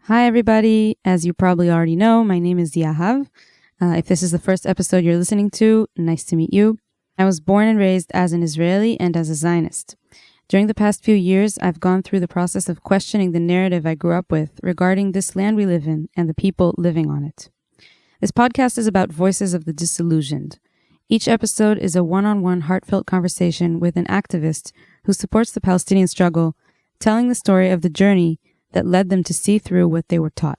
Hi, everybody. As you probably already know, my name is Yahav. If this is the first episode you're listening to, nice to meet you. I was born and raised as an Israeli and as a Zionist. During the past few years, I've gone through the process of questioning the narrative I grew up with regarding this land we live in and the people living on it. This podcast is about voices of the disillusioned. Each episode is a one-on-one heartfelt conversation with an activist who supports the Palestinian struggle, telling the story of the journey that led them to see through what they were taught.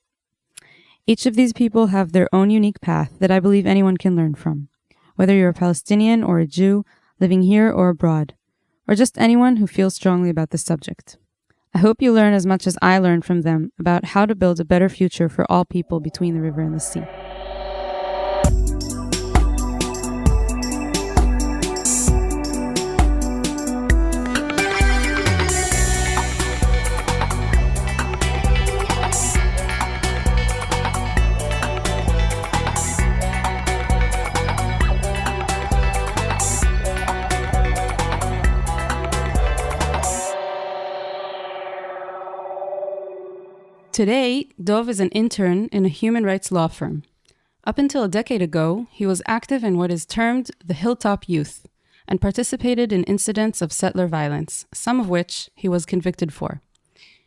Each of these people have their own unique path that I believe anyone can learn from, whether you're a Palestinian or a Jew living here or abroad, or just anyone who feels strongly about this subject. I hope you learn as much as I learned from them about how to build a better future for all people between the river and the sea. Today, Dov is an intern in a human rights law firm. Up until a decade ago, he was active in what is termed the hilltop youth and participated in incidents of settler violence, some of which he was convicted for.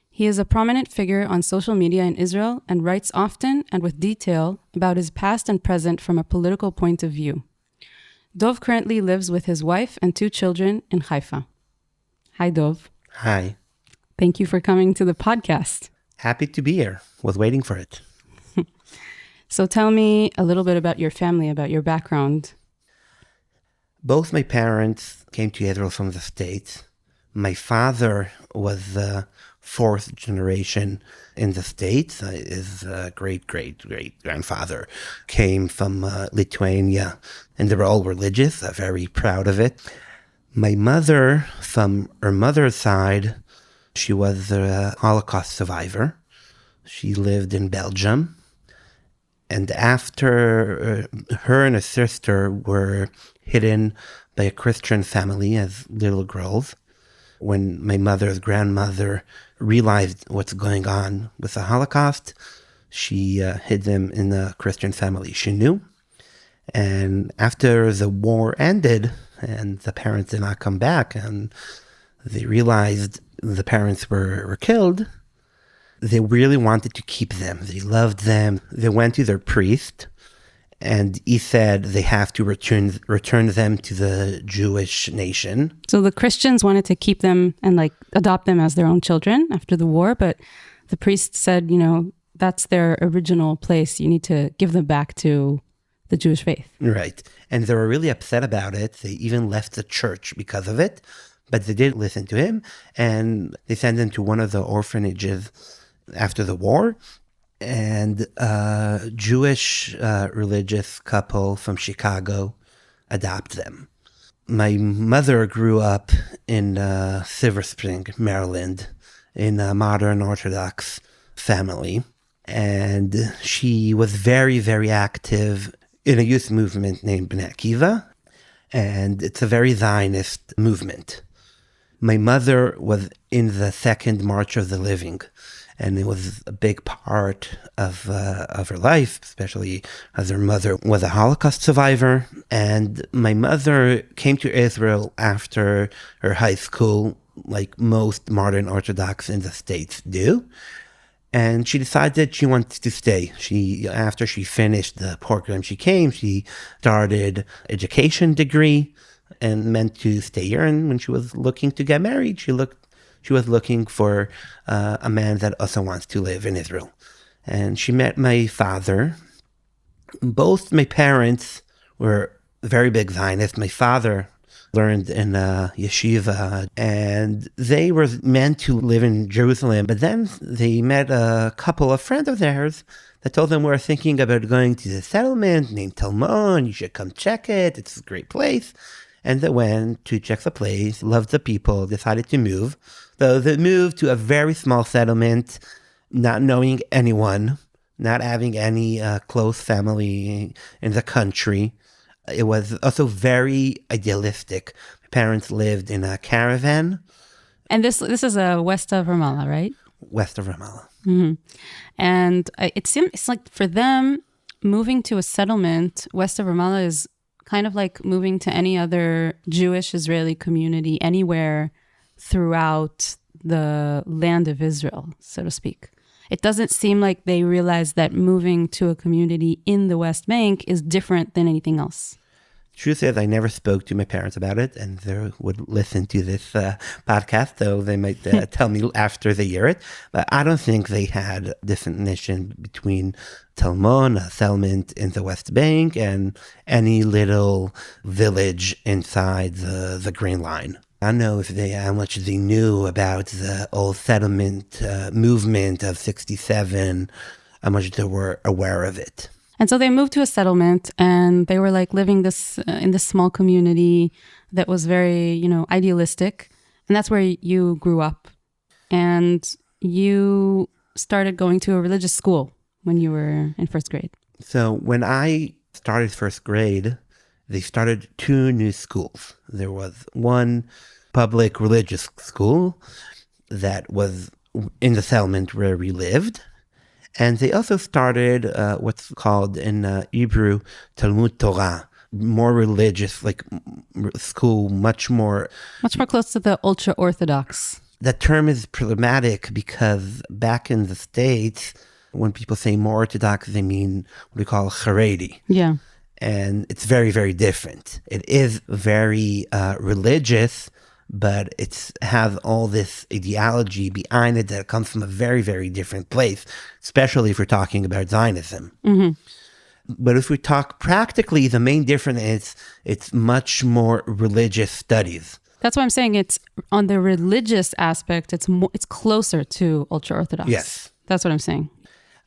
He is a prominent figure on social media in Israel and writes often and with detail about his past and present from a political point of view. Dov currently lives with his wife and 2 children in Haifa. Hi, Dov. Hi. Thank you for coming to the podcast. Happy to be here. Was waiting for it. So tell me a little bit about your family, about your background. Both my parents came to Israel from the States. My father was the 4th generation in the States. His great-great-great-grandfather came from Lithuania, and they were all religious, very proud of it. My mother, from her mother's side, she was a Holocaust survivor. She lived in Belgium. And after her and her sister were hidden by a Christian family as little girls, when my mother's grandmother realized what's going on with the Holocaust, she hid them in a Christian family she knew. And after the war ended and the parents did not come back and they realized the parents were killed, they really wanted to keep them. They loved them. They went to their priest, and he said they have to return them to the Jewish nation. So the Christians wanted to keep them and adopt them as their own children after the war, but the priest said, that's their original place. You need to give them back to the Jewish faith. Right. And they were really upset about it. They even left the church because of it. But they did listen to him, and they sent him to one of the orphanages after the war. And a Jewish religious couple from Chicago adopted them. My mother grew up in Silver Spring, Maryland, in a modern Orthodox family. And she was very, very active in a youth movement named Bnei Akiva. And it's a very Zionist movement. My mother was in the Second March of the Living, and it was a big part of her life, especially as her mother was a Holocaust survivor. And my mother came to Israel after her high school, like most modern Orthodox in the States do. And she decided she wanted to stay. After she finished the program she started education degree and meant to stay here. And when she was looking to get married, she was looking for a man that also wants to live in Israel. And she met my father. Both my parents were very big Zionists. My father learned in yeshiva, and they were meant to live in Jerusalem. But then they met a couple of friends of theirs that told them, we're thinking about going to the settlement named Talmon. You should come check it. It's a great place. And they went to check the place, loved the people, decided to move. So they moved to a very small settlement, not knowing anyone, not having any close family in the country. It was also very idealistic. My parents lived in a caravan. And this is west of Ramallah, right? West of Ramallah. And it seems it's like for them, moving to a settlement west of Ramallah is kind of like moving to any other Jewish Israeli community anywhere throughout the land of Israel, so to speak. It doesn't seem like they realize that moving to a community in the West Bank is different than anything else. Truth is, I never spoke to my parents about it, and they would listen to this podcast, so they might tell me after they hear it. But I don't think they had definition between Talmon, a settlement in the West Bank, and any little village inside the Green Line. I don't know how much they knew about the old settlement movement of 67, how much they were aware of it. And so they moved to a settlement, and they were like living in this small community that was very, idealistic. And that's where you grew up. And you started going to a religious school when you were in first grade. So when I started first grade, they started 2 new schools. There was one public religious school that was in the settlement where we lived. And they also started what's called in Hebrew, Talmud Torah, more religious, like school, much more close to the ultra-Orthodox. That term is problematic because back in the States, when people say more Orthodox, they mean what we call Haredi. Yeah. And it's very, very different. It is very religious, but it has all this ideology behind it that comes from a very, very different place, especially if we're talking about Zionism. Mm-hmm. But if we talk practically, the main difference is it's much more religious studies. That's why I'm saying it's on the religious aspect, it's closer to ultra-Orthodox. Yes. That's what I'm saying.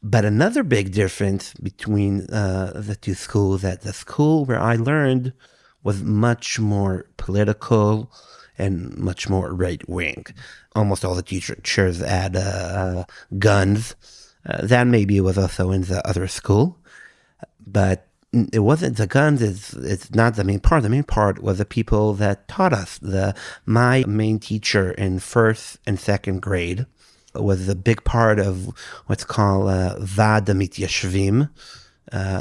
But another big difference between the 2 schools, that the school where I learned was much more political and much more right-wing. Almost all the teachers had guns. That maybe was also in the other school. But it wasn't the guns, it's not the main part. The main part was the people that taught us. My main teacher in first and second grade was a big part of what's called Vaad HaMityashvim.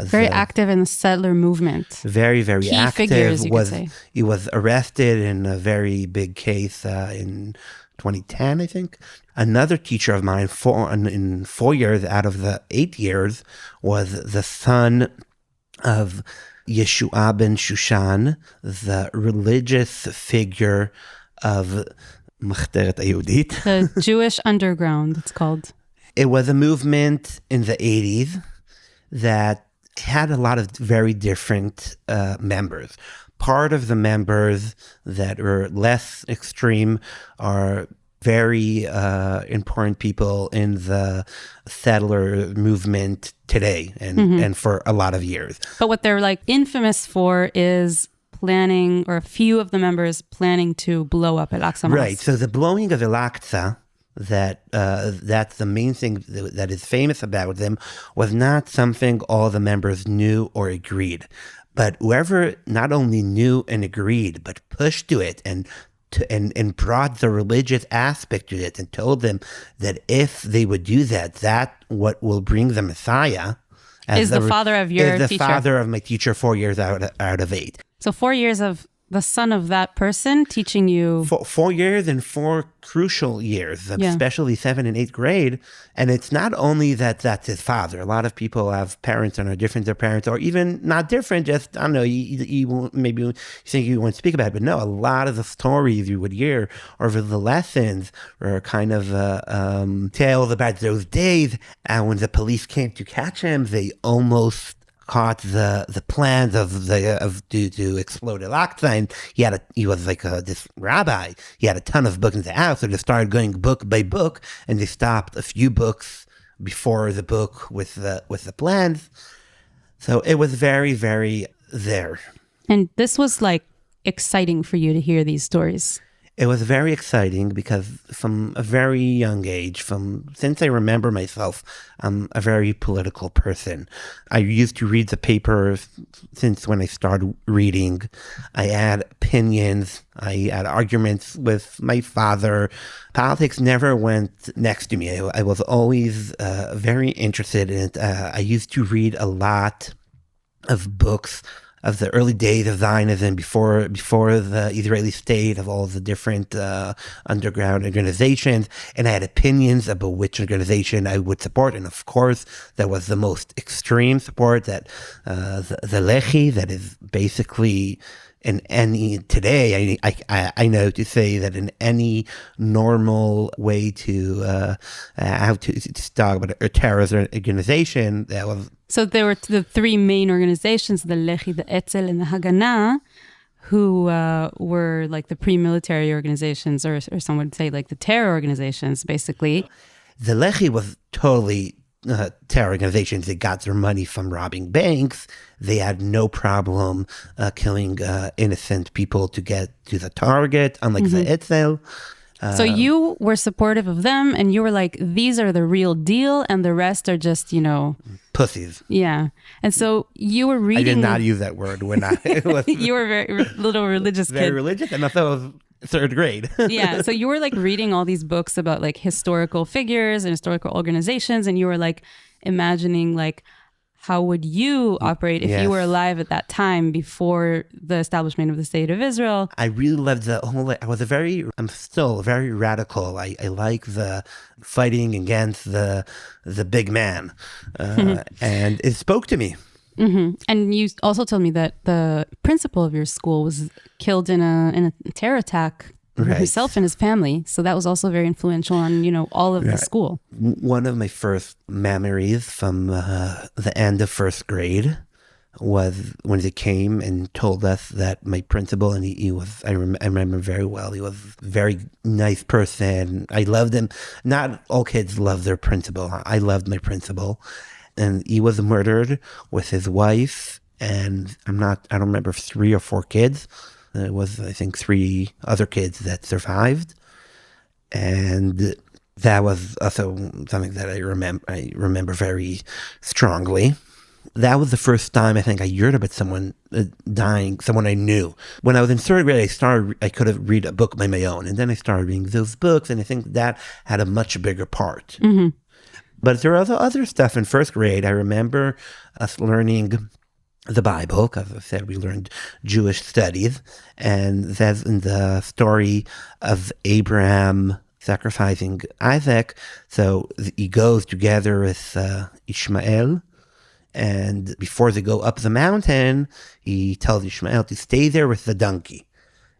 Very active in the settler movement. Very, very Key active. Figures, you could say. He was arrested in a very big case in 2010, I think. Another teacher of mine, in 4 years out of the 8 years, was the son of Yeshua ben Shushan, the religious figure of Machteret Ayudit. The Jewish Underground, it's called. It was a movement in the 80s that had a lot of very different members. Part of the members that were less extreme are very important people in the settler movement today and for a lot of years. But what they're like infamous for is planning, or a few of the members planning to blow up Al-Aqsa Mosque. Right. So the blowing of Al-Aqsa, that's the main thing that is famous about them, was not something all the members knew or agreed. But whoever not only knew and agreed, but pushed to it and brought the religious aspect to it and told them that if they would do that what will bring the Messiah is the father of your teacher. Is the father of my teacher 4 years out of 8. So 4 years of the son of that person teaching you. 4 years and 4 crucial years, especially 7th and 8th grade. And it's not only that that's his father. A lot of people have parents and are different to their parents, or even not different, just, I don't know, you maybe you think you want to speak about it, but no, a lot of the stories you would hear over the lessons were kind of tales about those days. And when the police came to catch him, they almost caught the plans to explode Al-Aqsa, and he was like this rabbi. He had a ton of books in the house, so they started going book by book, and they stopped a few books before the book with the plans. So it was very, very there. And this was like exciting for you to hear these stories. It was very exciting because from a very young age, since I remember myself, I'm a very political person. I used to read the paper since when I started reading. I had opinions. I had arguments with my father. Politics never went next to me. I was always very interested in it. I used to read a lot of books of the early days of Zionism, before the Israeli state, of all the different underground organizations, and I had opinions about which organization I would support. And of course, there was the most extreme support, that the Lehi, that is basically in any today. I know to say that in any normal way to how to talk about a terrorist organization, that was. So there were the three main organizations, the Lehi, the Etzel, and the Haganah, who were like the pre-military organizations, or some would say like the terror organizations, basically. The Lehi was totally terror organizations. They got their money from robbing banks. They had no problem killing innocent people to get to the target, unlike the Etzel. So you were supportive of them, and you were like, these are the real deal, and the rest are just, pussies. Yeah. And so you were reading. I did not use that word when I was. You were a very little religious very kid. Religious, and I thought it was third grade. Yeah. So you were like reading all these books about like historical figures and historical organizations, and you were like imagining like, how would you operate if you were alive at that time before the establishment of the State of Israel? I really loved the whole. I'm still very radical. I like the fighting against the big man, and it spoke to me. Mm-hmm. And you also told me that the principal of your school was killed in a terror attack. Right. Himself and his family. So that was also very influential on, all of the school. One of my first memories from the end of first grade was when they came and told us that my principal, and he was, I remember very well, he was a very nice person. I loved him. Not all kids love their principal. I loved my principal. And he was murdered with his wife, and I don't remember, 3 or 4 kids. It was, I think, 3 other kids that survived. And that was also something that I remember very strongly. That was the first time I think I heard about someone dying, someone I knew. When I was in third grade, I could have read a book by my own. And then I started reading those books, and I think that had a much bigger part. Mm-hmm. But there was other stuff in first grade. I remember us learning the Bible, because I said we learned Jewish studies, and that's in the story of Abraham sacrificing Isaac. So he goes together with Ishmael, and before they go up the mountain, he tells Ishmael to stay there with the donkey.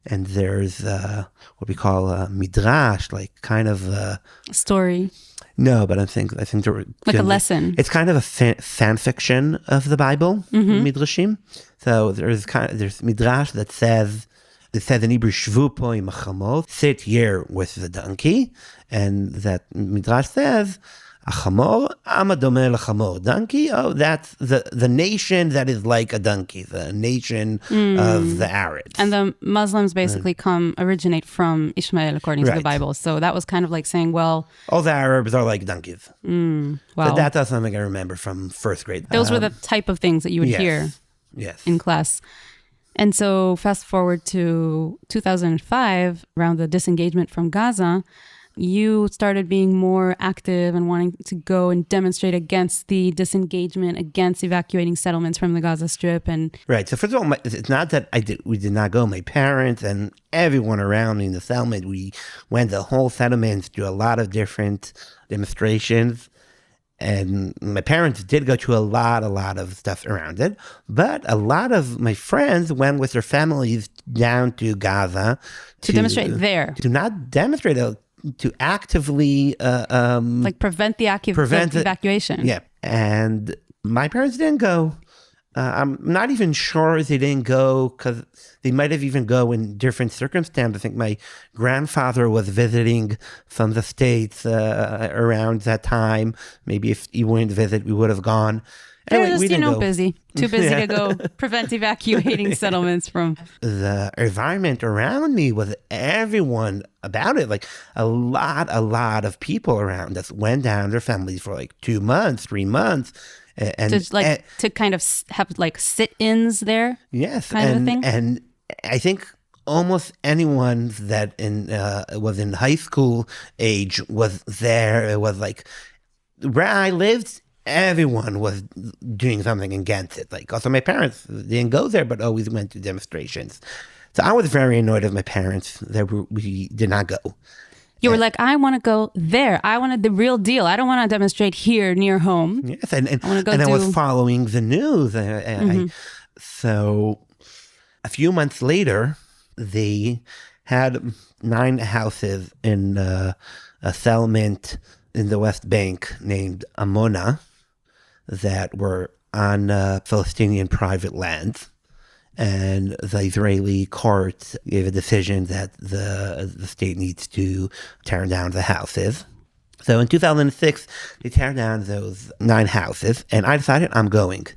And there's what we call a midrash, like kind of a story. No, but I think there were like a lesson. It's kind of a fan fiction of the Bible, midrashim. So there's midrash that says in Hebrew, "Shvu po im hachamor," sit here with the donkey, and that midrash says, "Hachamor ama domeh lachamor." Donkey, that's the nation that is like a donkey, the nation of the Arabs. And the Muslims basically originate from Ishmael, according to the Bible. So that was kind of like saying, well, all the Arabs are like donkeys. Wow. So that's something I remember from first grade. Those were the type of things that you would hear in class. And so fast forward to 2005, around the disengagement from Gaza, you started being more active and wanting to go and demonstrate against the disengagement, against evacuating settlements from the Gaza Strip. And right. So first of all, it's not that we did not go. My parents and everyone around me in the settlement, we went the whole settlements to a lot of different demonstrations. And my parents did go to a lot of stuff around it. But a lot of my friends went with their families down to Gaza. To demonstrate there. To not demonstrate, to actively like prevent the evacuation. Yeah. And my parents didn't go. I'm not even sure they didn't go because they might have even go in different circumstances. I think my grandfather was visiting from the States around that time. Maybe if he wouldn't visit, we would have gone. They're just, we didn't go. busy. Too busy to go prevent evacuating settlements from... The environment around me was everyone about it. Like a lot of people around us went down their families for like 2 months, 3 months. And to kind of have like sit-ins there? Yes. Kind of a thing? And I think almost anyone that was in high school age was there. It was like where I lived, everyone was doing something against it. Like also my parents didn't go there, but always went to demonstrations. So I was very annoyed with my parents that we did not go. You were like, I want to go there. I wanted the real deal. I don't want to demonstrate here near home. Yes, I was following the news. So a few months later, they had 9 houses in a settlement in the West Bank named Amona that were on Palestinian private land. And the Israeli court gave a decision that the state needs to tear down the houses. So in 2006, they tear down those 9 houses, and I decided I'm going.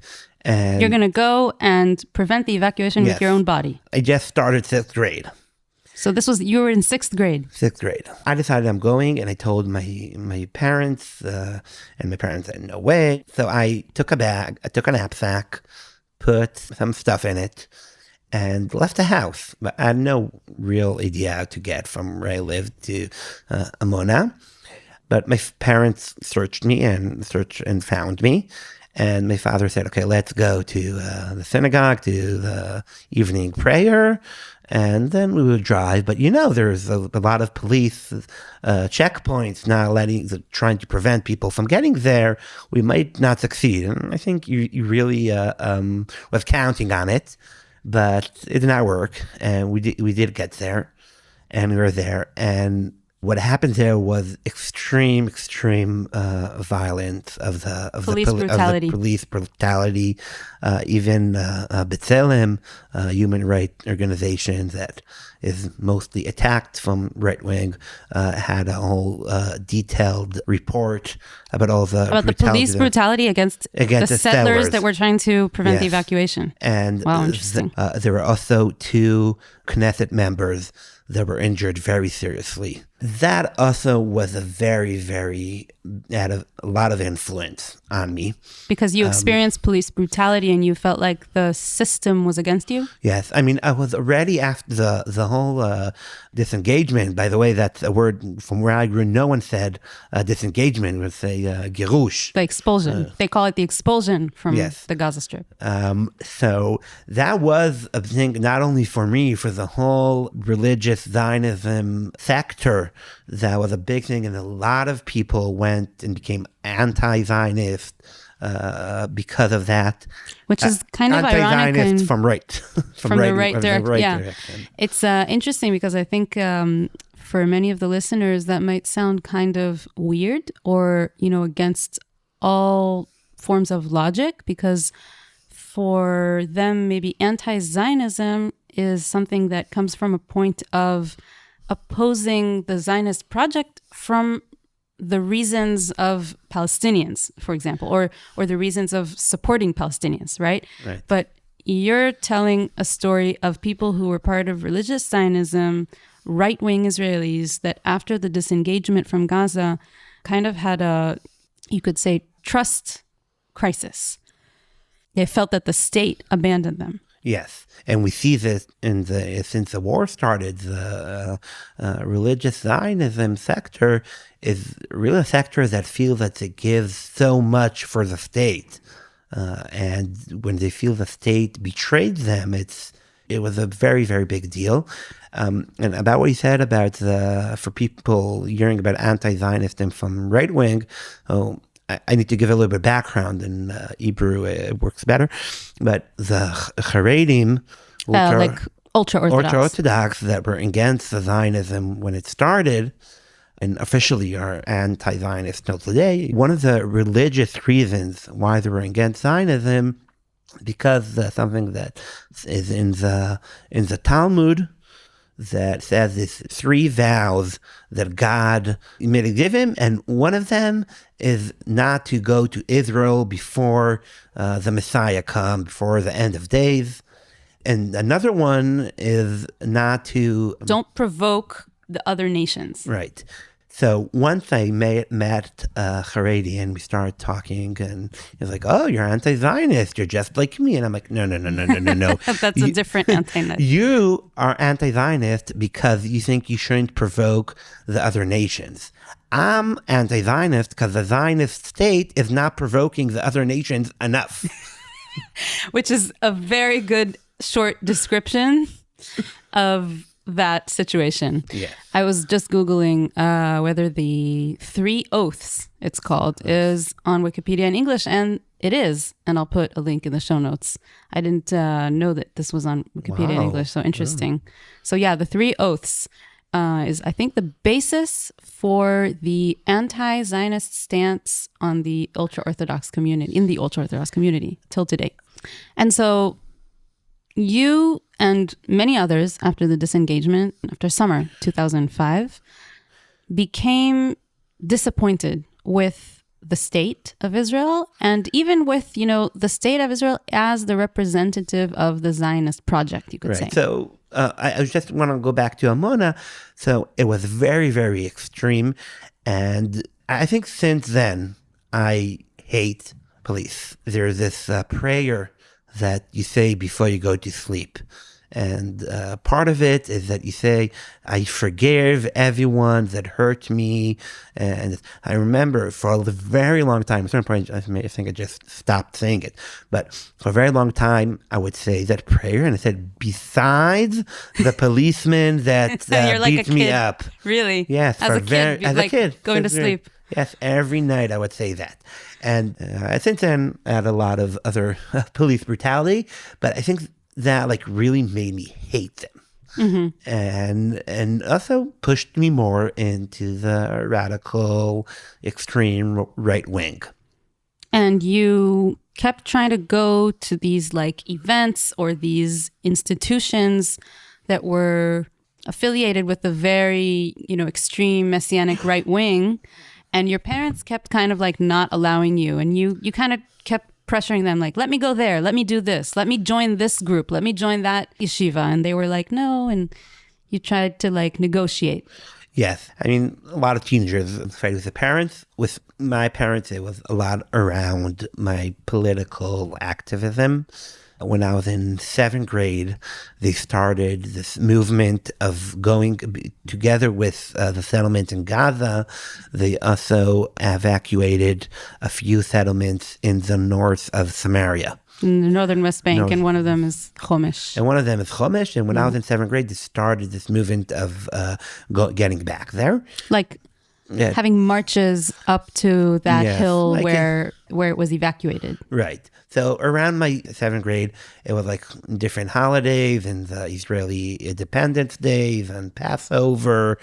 And you're going to go and prevent the evacuation with your own body. I just started 6th grade. So you were in 6th grade. 6th grade. I decided I'm going, and I told my parents, and my parents said, no way. So I took a knapsack, put some stuff in it, and left the house. But I had no real idea how to get from where I lived to Amona. But my parents searched me and found me. And my father said, okay, let's go to the synagogue, to the evening prayer, and then we would drive. But there's a lot of police checkpoints trying to prevent people from getting there. We might not succeed. And I think you really was counting on it, but it did not work. And we did get there, and we were there. And what happened there was extreme violence of the police brutality. Even B'Tselem, a human rights organization that is mostly attacked from right wing, had a whole detailed report about the police brutality against the settlers that were trying to prevent the evacuation. And wow, interesting. There were also 2 Knesset members that were injured very seriously. That also was had a lot of influence on me. Because you experienced police brutality and you felt like the system was against you? Yes. I mean, I was already after the whole disengagement. By the way, that's a word from where I grew. No one said disengagement. We would say girush. The expulsion. They call it the expulsion from the Gaza Strip. So that was a thing not only for me, for the whole religious Zionism sector. That was a big thing, and a lot of people went and became anti-Zionist because of that. Which is kind of ironic. Anti-Zionist from the right direction. It's interesting because I think for many of the listeners that might sound kind of weird or, against all forms of logic, because for them, maybe anti-Zionism is something that comes from a point of opposing the Zionist project from the reasons of Palestinians, for example, or the reasons of supporting Palestinians, right? But you're telling a story of people who were part of religious Zionism, right-wing Israelis, that after the disengagement from Gaza kind of had you could say, trust crisis. They felt that the state abandoned them. Yes, and we see this since the war started. The religious Zionism sector is really a sector that feels that it gives so much for the state, and when they feel the state betrayed them, it was a very, very big deal. And about what you said about for people hearing about anti-Zionism from right wing, I need to give a little bit of background. In Hebrew, it works better. But the Haredim, like ultra-Orthodox that were against the Zionism when it started, and officially are anti-Zionist till today, one of the religious reasons why they were against Zionism, because something that is in the Talmud, that says these 3 vows that God made to give him, and one of them is not to go to Israel before the Messiah comes, before the end of days. And another one is not to... Don't provoke the other nations. Right. So once I met Haredi and we started talking, and he was like, "Oh, you're anti-Zionist. You're just like me." And I'm like, "No. That's a different anti-Zionist. You are anti-Zionist because you think you shouldn't provoke the other nations. I'm anti-Zionist because the Zionist state is not provoking the other nations enough." Which is a very good short description of that situation. Yeah. I was just Googling whether the 3 oaths, it's called, is on Wikipedia in English, and it is. And I'll put a link in the show notes. I didn't know that this was on Wikipedia in English, so interesting. So yeah, the 3 oaths is, I think, the basis for the anti-Zionist stance on the ultra-Orthodox community, in the ultra-Orthodox community till today. And so you and many others, after the disengagement, after summer 2005, became disappointed with the state of Israel, and even with, the state of Israel as the representative of the Zionist project, you could say. So I just want to go back to Amona. So it was very, very extreme. And I think since then, I hate police. There's this prayer that you say before you go to sleep. And part of it is that you say, "I forgive everyone that hurt me." And I remember for a very long time, at a certain point, I think I just stopped saying it. But for a very long time, I would say that prayer. And I said, "Besides the policeman that beats me up." Really? Yes. As a kid, going to sleep. Yes, every night I would say that. And since then, I had a lot of other police brutality. But I think that really made me hate them. Mm-hmm. And also pushed me more into the radical, extreme right wing. And you kept trying to go to these events or these institutions that were affiliated with the very, extreme messianic right wing. And your parents kept kind of not allowing you. And you kind of kept pressuring them, let me go there, let me do this, let me join this group, let me join that yeshiva. And they were like, no. And you tried to negotiate. Yes. I mean, a lot of teenagers fight with the parents. With my parents, it was a lot around my political activism. When I was in 7th grade, they started this movement of going together with the settlements in Gaza. They also evacuated a few settlements in the north of Samaria. In the northern West Bank, and one of them is Chomesh. And when I was in 7th grade, they started this movement of getting back there. Having marches up to that hill where it was evacuated. Right. So around my 7th grade, it was different holidays and the Israeli Independence Days and Passover.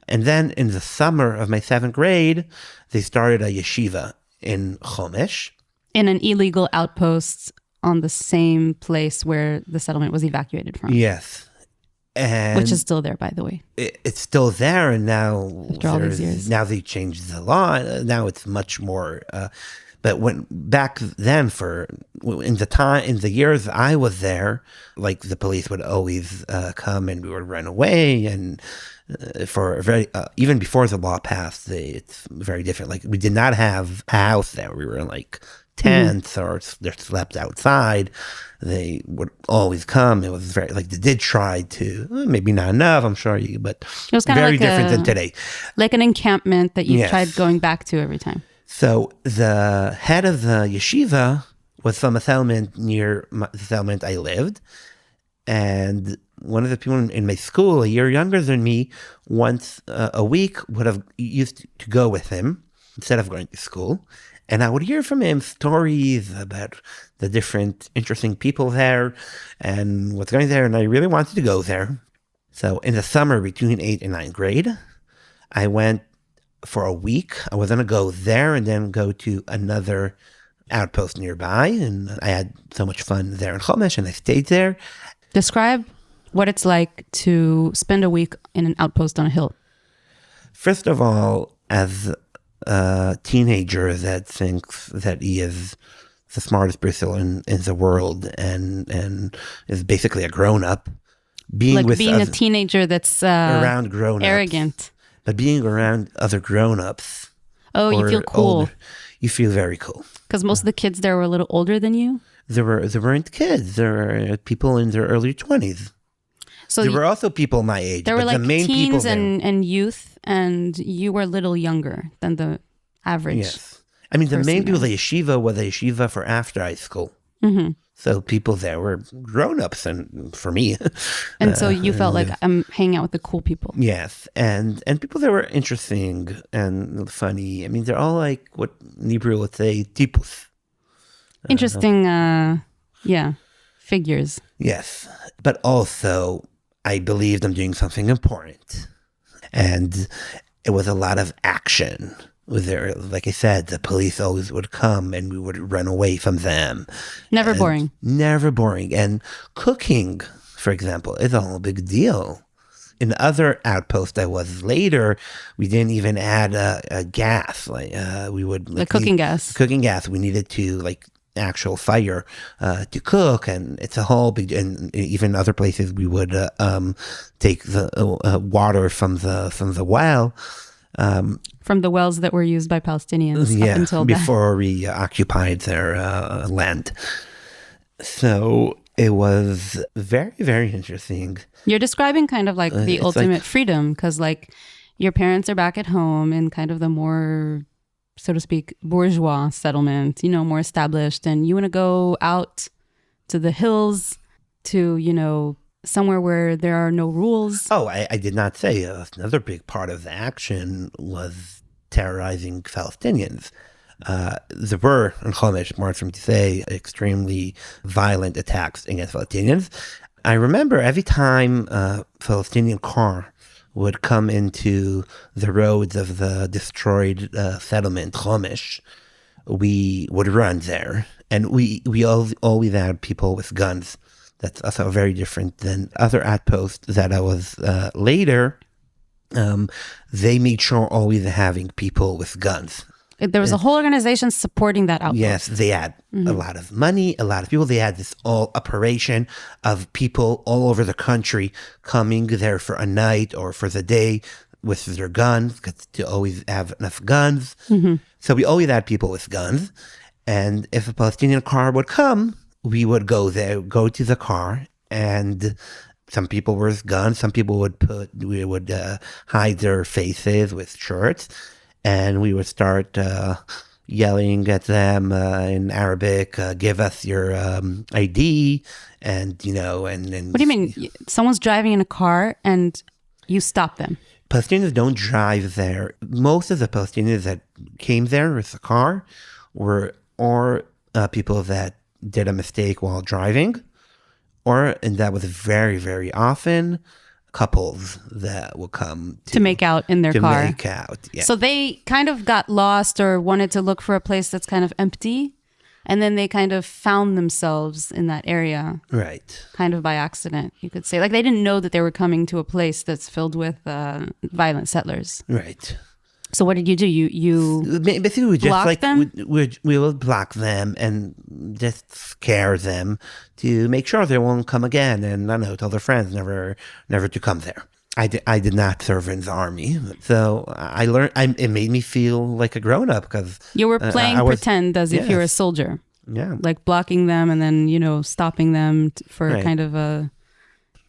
And then in the summer of my 7th grade, they started a yeshiva in Chomesh. In an illegal outpost on the same place where the settlement was evacuated from. Yes. And which is still there, by the way. It's still there, and now after all these years, now they changed the law. Now it's much more. But when back then, in the years I was there, the police would always come and we would run away, and even before the law passed, it's very different. We did not have a house there. We were in tents or they slept outside. They would always come. It was very they did try to, maybe not enough, I'm sure, but it was very different than today. Like an encampment that you tried going back to every time. So the head of the yeshiva was from a settlement near the settlement I lived. And one of the people in my school, a year younger than me, once a week would have used to go with him instead of going to school. And I would hear from him stories about the different interesting people there and what's going there. And I really wanted to go there. So in the summer between 8th and 9th grade, I went for a week. I was going to go there and then go to another outpost nearby. And I had so much fun there in Chomesh, and I stayed there. Describe what it's like to spend a week in an outpost on a hill. First of all, as a teenager that thinks that he is the smartest person in the world and is basically a grown-up, being a teenager that's around grown-ups, arrogant. But being around other grown-ups, you feel cool. Older, you feel very cool. Because most of the kids there were a little older than you? There weren't kids. There were people in their early 20s. So there were also people my age. There were like the main teens people and youth, and you were a little younger than the average. Yes. I mean, the main people, the yeshiva was a yeshiva for after high school. Mm-hmm. So people there were grown-ups, and for me. And so you felt like I'm hanging out with the cool people. Yes. And people that were interesting and funny. I mean, they're all like what in Hebrew would say, tipus. Interesting, figures. Yes. But also, I believed I'm doing something important. And it was a lot of action. There, like I said, the police always would come and we would run away from them. Never boring. Never boring. And cooking, for example, is a whole big deal. In other outposts I was later, we didn't even add a gas. We would the cooking gas. Cooking gas. We needed to actual fire to cook, and it's a whole big. And even other places we would take the water from the well. From the wells that were used by Palestinians up until before we occupied their land. So it was very, very interesting. You're describing kind of like the ultimate freedom, because your parents are back at home in kind of the more, so to speak, bourgeois settlement, more established, and you want to go out to the hills to, somewhere where there are no rules. Oh, I did not say another big part of the action was terrorizing Palestinians. There were, in Chomesh, more from to say, extremely violent attacks against Palestinians. I remember every time a Palestinian car would come into the roads of the destroyed settlement, Chomesh, we would run there. And we always had people with guns. That's also very different than other outposts that I was later. They made sure always having people with guns. There was a whole organization supporting that outpost. Yes, they had a lot of money, a lot of people. They had this all operation of people all over the country coming there for a night or for the day with their guns, because to always have enough guns. Mm-hmm. So we always had people with guns. And if a Palestinian car would come, we would go there, go to the car, and some people were with guns. Some people would hide their faces with shirts, and we would start yelling at them in Arabic, "Give us your ID," and and. What do you mean? Someone's driving in a car and you stop them? Palestinians don't drive there. Most of the Palestinians that came there with the car were people that did a mistake while driving, and that was very, very often couples that will come to make out in their car. To make out, yeah. So they kind of got lost or wanted to look for a place that's kind of empty, and then they kind of found themselves in that area. Right. Kind of by accident, you could say. They didn't know that they were coming to a place that's filled with violent settlers. Right. So what did you do? You basically we just blocked them? we will block them and just scare them to make sure they won't come again, and I don't know, tell their friends never to come there. I did not serve in the army, so I learned. It made me feel like a grown up, because you were playing pretend as if you're a soldier. Yeah, like blocking them and then stopping them for kind of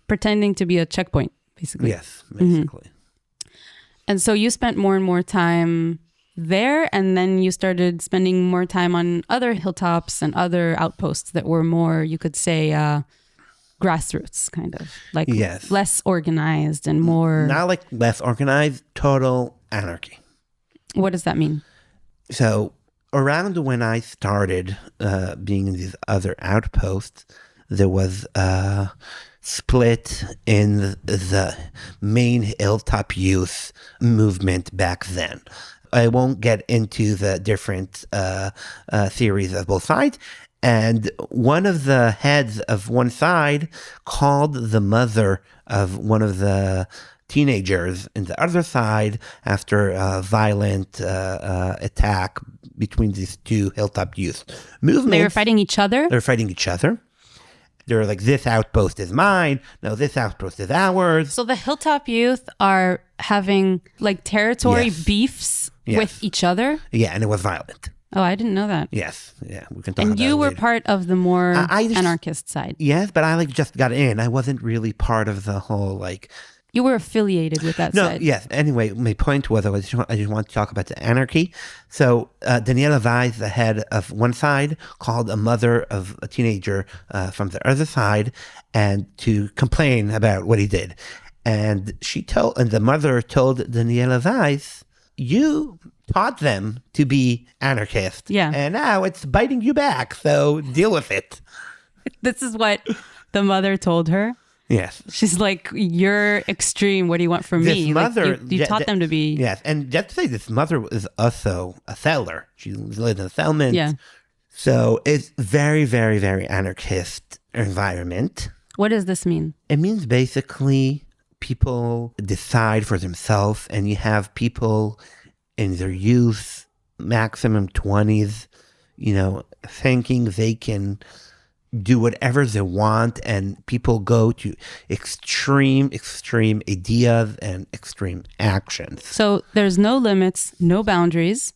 pretending to be a checkpoint, basically. Yes, basically. Mm-hmm. And so you spent more and more time there, and then you started spending more time on other hilltops and other outposts that were more, you could say, grassroots, kind of. Less organized and more... Not like less organized, total anarchy. What does that mean? So around when I started being in these other outposts, there was split in the main hilltop youth movement back then. I won't get into the different theories of both sides. And one of the heads of one side called the mother of one of the teenagers in the other side after a violent attack between these two hilltop youth movements. They were fighting each other? They were fighting each other. They were like, this outpost is mine. No, this outpost is ours. So the hilltop youth are having like territory beefs with each other? Yeah, and it was violent. Oh, I didn't know that. Yes, yeah, we can talk about And it you were later. part of the more I just- anarchist side. Yes, but I like just got in. I wasn't really part of the whole like. You were affiliated with that No, side. yes. Anyway, my point was I just want to talk about the anarchy. So Daniela Weiss, the head of one side, called a mother of a teenager from the other side and to complain about what he did. And the mother told Daniela Weiss, you taught them to be anarchist. Yeah. And now it's biting you back. So deal with it. This is what the mother told her. Yes. She's like, you're extreme. What do you want from This me? mother, Like, you taught them to be. Yes, and just to say, this mother is also a settler. She lived in a settlement. Yeah. So it's very, very, very anarchist environment. What does this mean? It means basically people decide for themselves, and you have people in their youth, maximum 20s, thinking they can do whatever they want, and people go to extreme ideas and extreme actions. So there's no limits, no boundaries,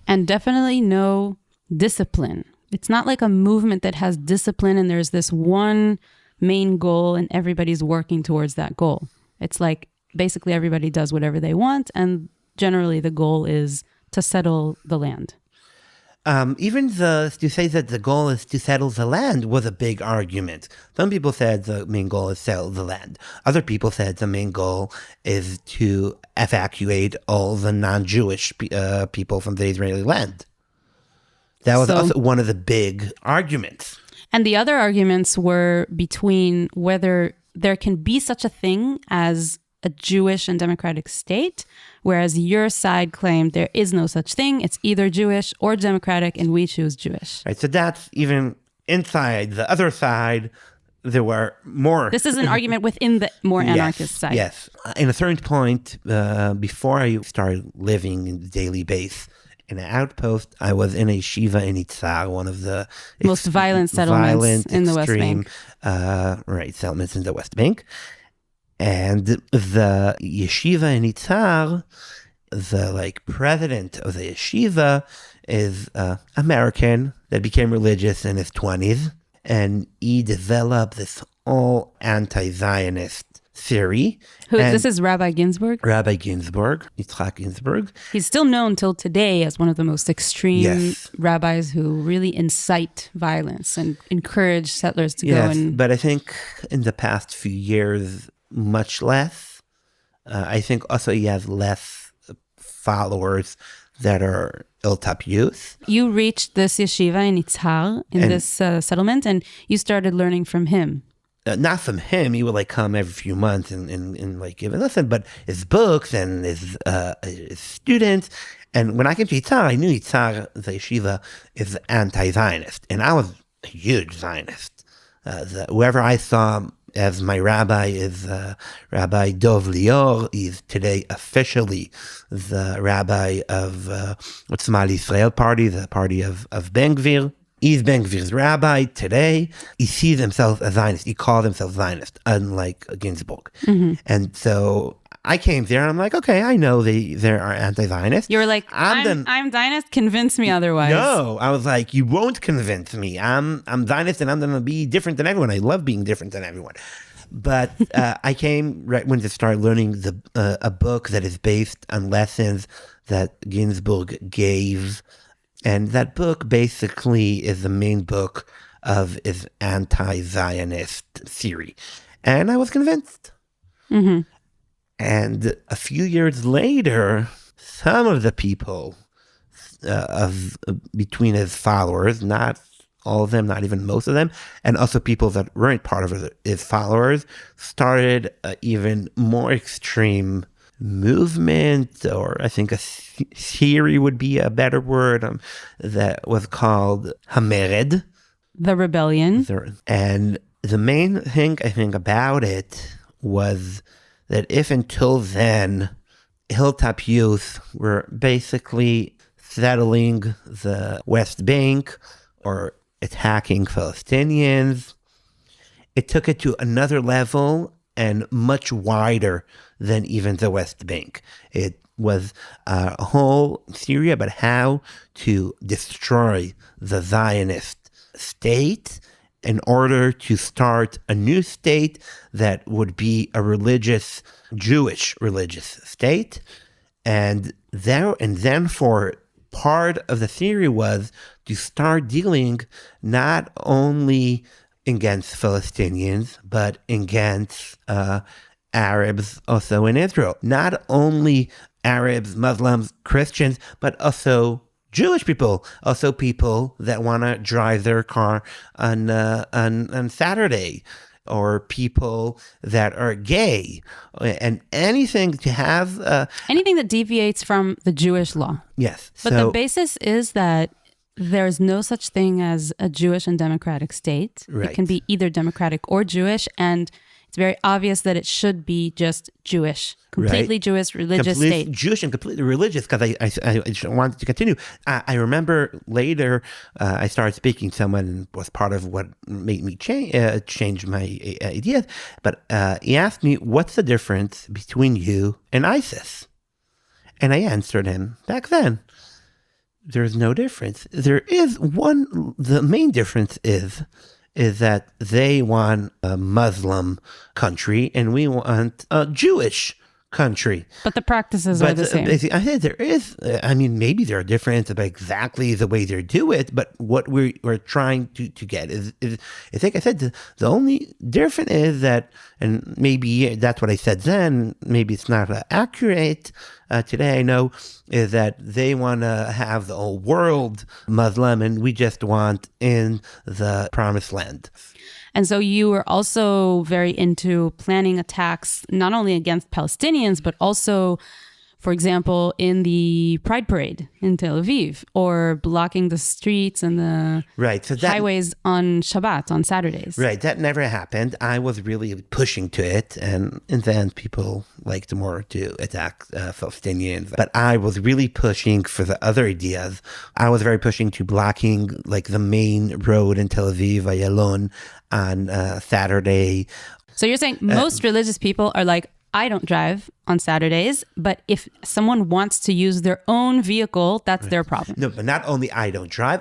and definitely no discipline. It's not like a movement that has discipline and there's this one main goal and everybody's working towards that goal. It's like basically everybody does whatever they want, and generally the goal is to settle the land. To say that the goal is to settle the land was a big argument. Some people said the main goal is settle the land. Other people said the main goal is to evacuate all the non-Jewish people from the Israeli land. That was also one of the big arguments. And the other arguments were between whether there can be such a thing as a Jewish and democratic state, whereas your side claimed there is no such thing. It's either Jewish or democratic, and we choose Jewish. Right. So that's even inside the other side. There were more. This is an argument within the more anarchist side. Yes. In a certain point, before I started living in the daily base in an outpost, I was in a yeshiva in Itzar, one of the most violent settlements in the West Bank. Settlements in the West Bank. And the yeshiva in Itzar, the president of the yeshiva is American that became religious in his 20s. And he developed this all anti-Zionist theory. This is Rabbi Ginsburg? Rabbi Ginsburg, Yitzhak Ginsburg. He's still known till today as one of the most extreme rabbis who really incite violence and encourage settlers to go and... But I think in the past few years, much less. I think also he has less followers that are hilltop youth. You reached this yeshiva in Itzhar, in this settlement, and you started learning from him. Not from him. He would come every few months and give a lesson, but his books and his students. And when I came to Itzhar, I knew Itzhar, the yeshiva, is anti-Zionist, and I was a huge Zionist. Whoever I saw as my rabbi is Rabbi Dov Lior. He's today officially the rabbi of Otzma Yisrael party, the party of Ben Gvir. He's Ben Gvir's rabbi today. He sees himself as Zionist. He calls himself Zionist, unlike Ginsburg. Mm-hmm. And so I came there and I'm like, okay, I know they are anti-Zionist. You were like, I'm Zionist, convince me otherwise. No, I was like, you won't convince me. I'm Zionist and I'm going to be different than everyone. I love being different than everyone. But I came right when they started learning a book that is based on lessons that Ginsburg gave. And that book basically is the main book of his anti-Zionist theory. And I was convinced. Mm-hmm. And a few years later, some of the people between his followers, not all of them, not even most of them, and also people that weren't part of his followers, started an even more extreme movement, or I think a theory would be a better word, that was called Hamered. The rebellion. And the main thing I think about it was that if until then, hilltop youth were basically settling the West Bank or attacking Palestinians, it took it to another level and much wider than even the West Bank. It was a whole theory about how to destroy the Zionist state in order to start a new state that would be a religious, Jewish religious state. And then for part of the theory was to start dealing not only against Palestinians, but against Arabs also in Israel. Not only Arabs, Muslims, Christians, but also Jewish people, also people that want to drive their car on Saturday, or people that are gay, and anything to have... anything that deviates from the Jewish law. Yes. But the basis is that there's no such thing as a Jewish and democratic state. Right. It can be either democratic or Jewish, and it's very obvious that it should be just Jewish, completely right. Jewish, religious state. Jewish and completely religious, because I wanted to continue. I remember later I started speaking to someone, and was part of what made me change my ideas. But he asked me, what's the difference between you and ISIS? And I answered him back then, there's no difference. There is one, the main difference is that they want a Muslim country and we want a Jewish country. But the practices are the same. I said there is, maybe there are differences about exactly the way they do it, but what we're trying to get is I think I said the only difference is that, and maybe that's what I said then, maybe it's not accurate today, I know, is that they want to have the whole world Muslim and we just want in the promised land. And so you were also very into planning attacks, not only against Palestinians, but also, for example, in the Pride Parade in Tel Aviv, or blocking the streets and the highways on Shabbat, on Saturdays. Right, that never happened. I was really pushing to it, and then people liked more to attack Palestinians. But I was really pushing for the other ideas. I was very pushing to blocking like the main road in Tel Aviv, Ayalon, on Saturday. So you're saying most religious people are like, I don't drive on Saturdays, but if someone wants to use their own vehicle, that's their problem. No, but not only I don't drive,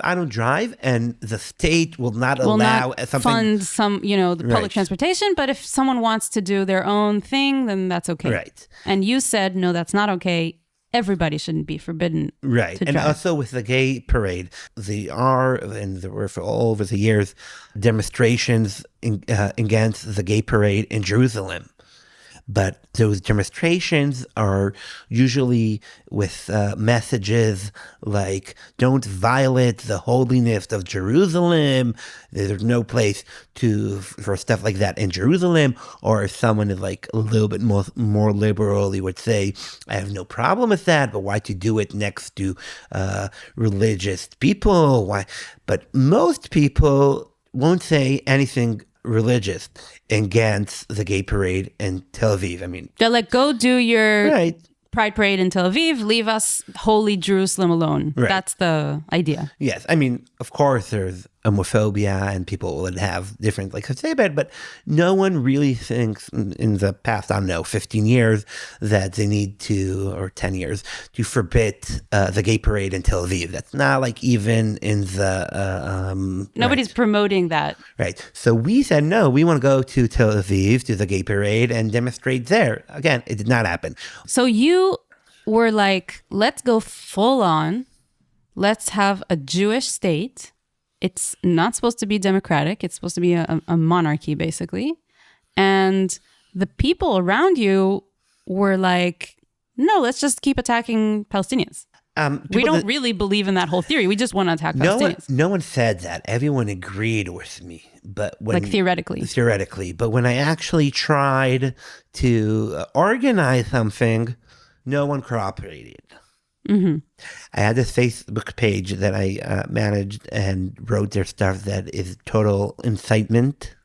and the state will not allow something. Fund some, the public transportation, but if someone wants to do their own thing, then that's okay. Right. And you said, no, that's not okay. Everybody shouldn't be forbidden to drive. And also with the gay parade, there were for all over the years demonstrations against the gay parade in Jerusalem. But those demonstrations are usually with messages like, don't violate the holiness of Jerusalem. There's no place for stuff like that in Jerusalem. Or if someone is like a little bit more liberal, he would say, I have no problem with that, but why to do it next to religious people? Why? But most people won't say anything religious against the gay parade in Tel Aviv. They're like, go do your Pride Parade in Tel Aviv, leave us holy Jerusalem alone. Right. That's the idea. Yes. Of course, there's homophobia and people would have different say about it, but no one really thinks in the past, 15 years that they need to, or 10 years, to forbid the gay parade in Tel Aviv. That's not even in the... Nobody's promoting that. Right. So we said, no, we want to go to Tel Aviv, to the gay parade and demonstrate there. Again, it did not happen. So you were like, let's go full on. Let's have a Jewish state. It's not supposed to be democratic. It's supposed to be a monarchy, basically. And the people around you were like, no, let's just keep attacking Palestinians. We don't really believe in that whole theory. We just want to attack Palestinians. No one said that. Everyone agreed with me. But theoretically. Theoretically. But when I actually tried to organize something, no one cooperated. I had this Facebook page that I managed and wrote their stuff that is total incitement.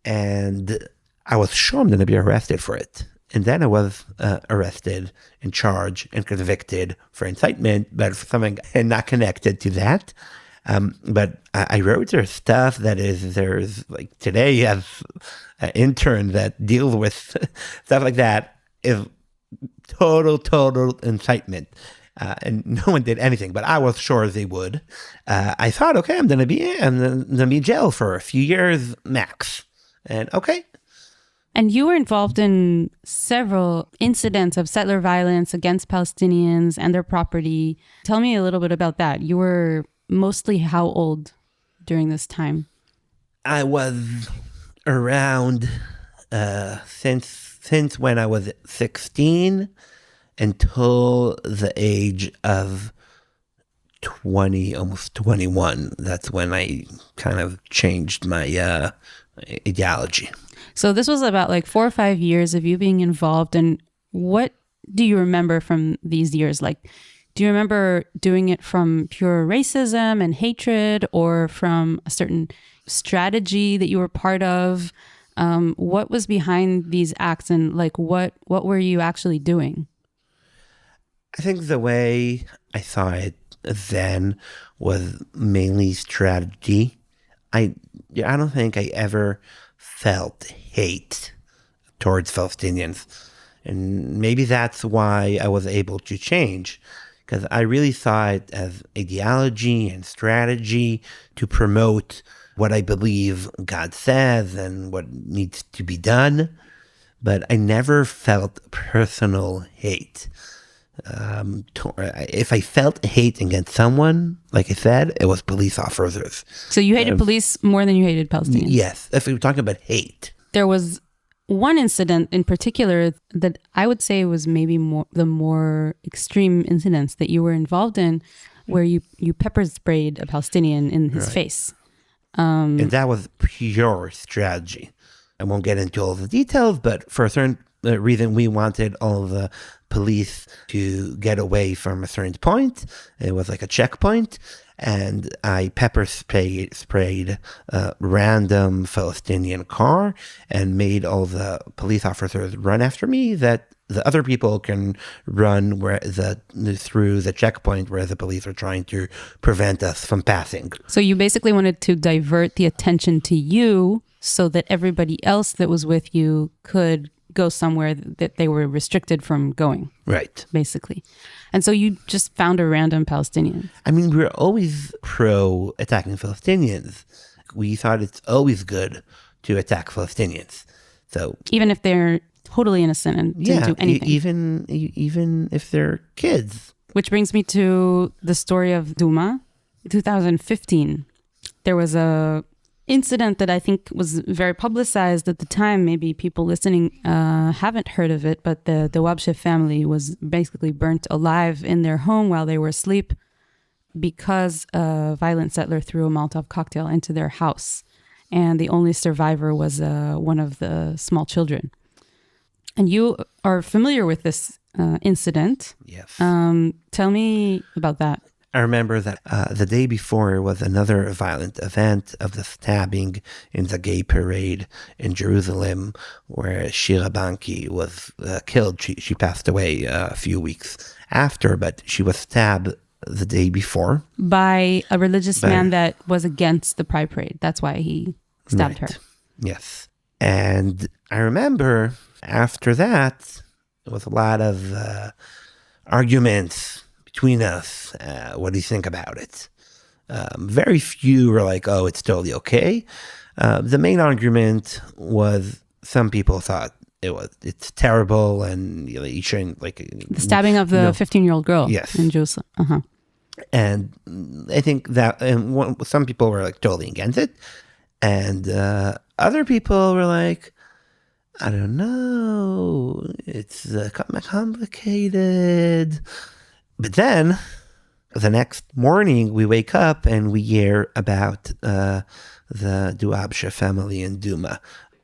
And I was sure I'm going to be arrested for it. And then I was arrested and charged and convicted for incitement, but for something not connected to that. But I wrote their stuff there's like today you have an intern that deals with stuff like that is total incitement. And no one did anything, but I was sure they would. I thought, okay, I'm gonna be in jail for a few years max. And okay. And you were involved in several incidents of settler violence against Palestinians and their property. Tell me a little bit about that. You were mostly how old during this time? I was around since when I was 16 until the age of 20, almost 21. That's when I kind of changed my ideology. So this was about like 4 or 5 years of you being involved. And what do you remember from these years? Like, do you remember doing it from pure racism and hatred, or from a certain strategy that you were part of? What was behind these acts, and like what were you actually doing? I think the way I saw it then was mainly strategy. I don't think I ever felt hate towards Palestinians. And maybe that's why I was able to change, because I really saw it as ideology and strategy to promote what I believe God says and what needs to be done. But I never felt personal hate. If I felt hate against someone, like I said, it was police officers. So you hated police more than you hated Palestinians? Yes, if we were talking about hate. There was one incident in particular that I would say was maybe the more extreme incidents that you were involved in, where you pepper sprayed a Palestinian in his face. And that was pure strategy. I won't get into all the details, but for a certain reason, we wanted all the police to get away from a certain point. It was like a checkpoint. And I pepper sprayed a random Palestinian car and made all the police officers run after me, that the other people can run through the checkpoint where the police are trying to prevent us from passing. So you basically wanted to divert the attention to you so that everybody else that was with you could go somewhere that they were restricted from going. Right. Basically. And so you just found a random Palestinian. I mean, we're always pro attacking Palestinians. We thought it's always good to attack Palestinians. So even if they're totally innocent and didn't do anything. Even if they're kids. Which brings me to the story of Duma. 2015, there was a incident that I think was very publicized at the time. Maybe people listening haven't heard of it, but the Wabsheh family was basically burnt alive in their home while they were asleep because a violent settler threw a Molotov cocktail into their house. And the only survivor was one of the small children. And you are familiar with this incident. Yes. Tell me about that. I remember that the day before was another violent event of the stabbing in the gay parade in Jerusalem, where Shira Banki was killed. She passed away a few weeks after, but she was stabbed the day before. By a religious man that was against the Pride Parade. That's why he stabbed her. Yes. And I remember after that, there was a lot of arguments between us. What do you think about it? Very few were like, oh, it's totally okay. The main argument was some people thought it's terrible and you shouldn't, like, the stabbing of the 15-year-old girl. Yes. In Jerusalem. Uh-huh. And I think that some people were like totally against it, and other people were like, I don't know, it's complicated. But then the next morning we wake up and we hear about the Wabsheh family in Duma.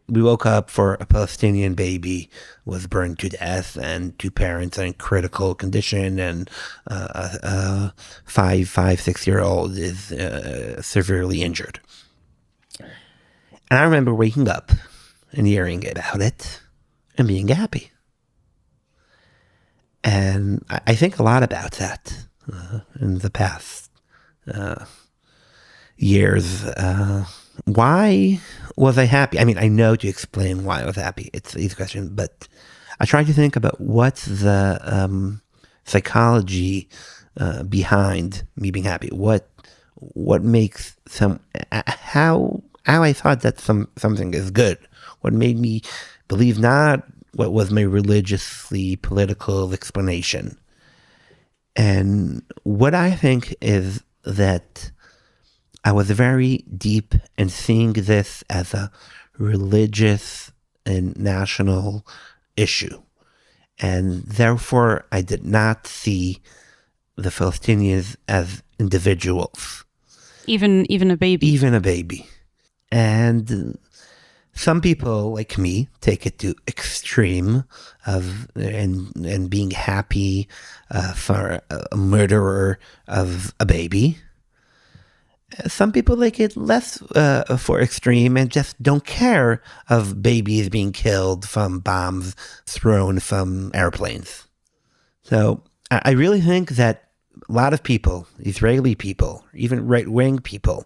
we woke up for a Palestinian baby was burned to death, and 2 parents are in critical condition, and a 6-year-old is severely injured. And I remember waking up and hearing about it and being happy. And I think a lot about that in the past years. Why was I happy? I mean, I know to explain why I was happy. It's an easy question, but I try to think about what's the psychology behind me being happy. What makes how I thought that something is good. What made me believe not what was my religiously political explanation. And what I think is that I was very deep in seeing this as a religious and national issue. And therefore, I did not see the Palestinians as individuals. Even a baby. Even a baby. And some people, like me, take it to extreme of and being happy for a murderer of a baby. Some people like it less for extreme and just don't care of babies being killed from bombs thrown from airplanes. So I really think that a lot of people, Israeli people, even right-wing people,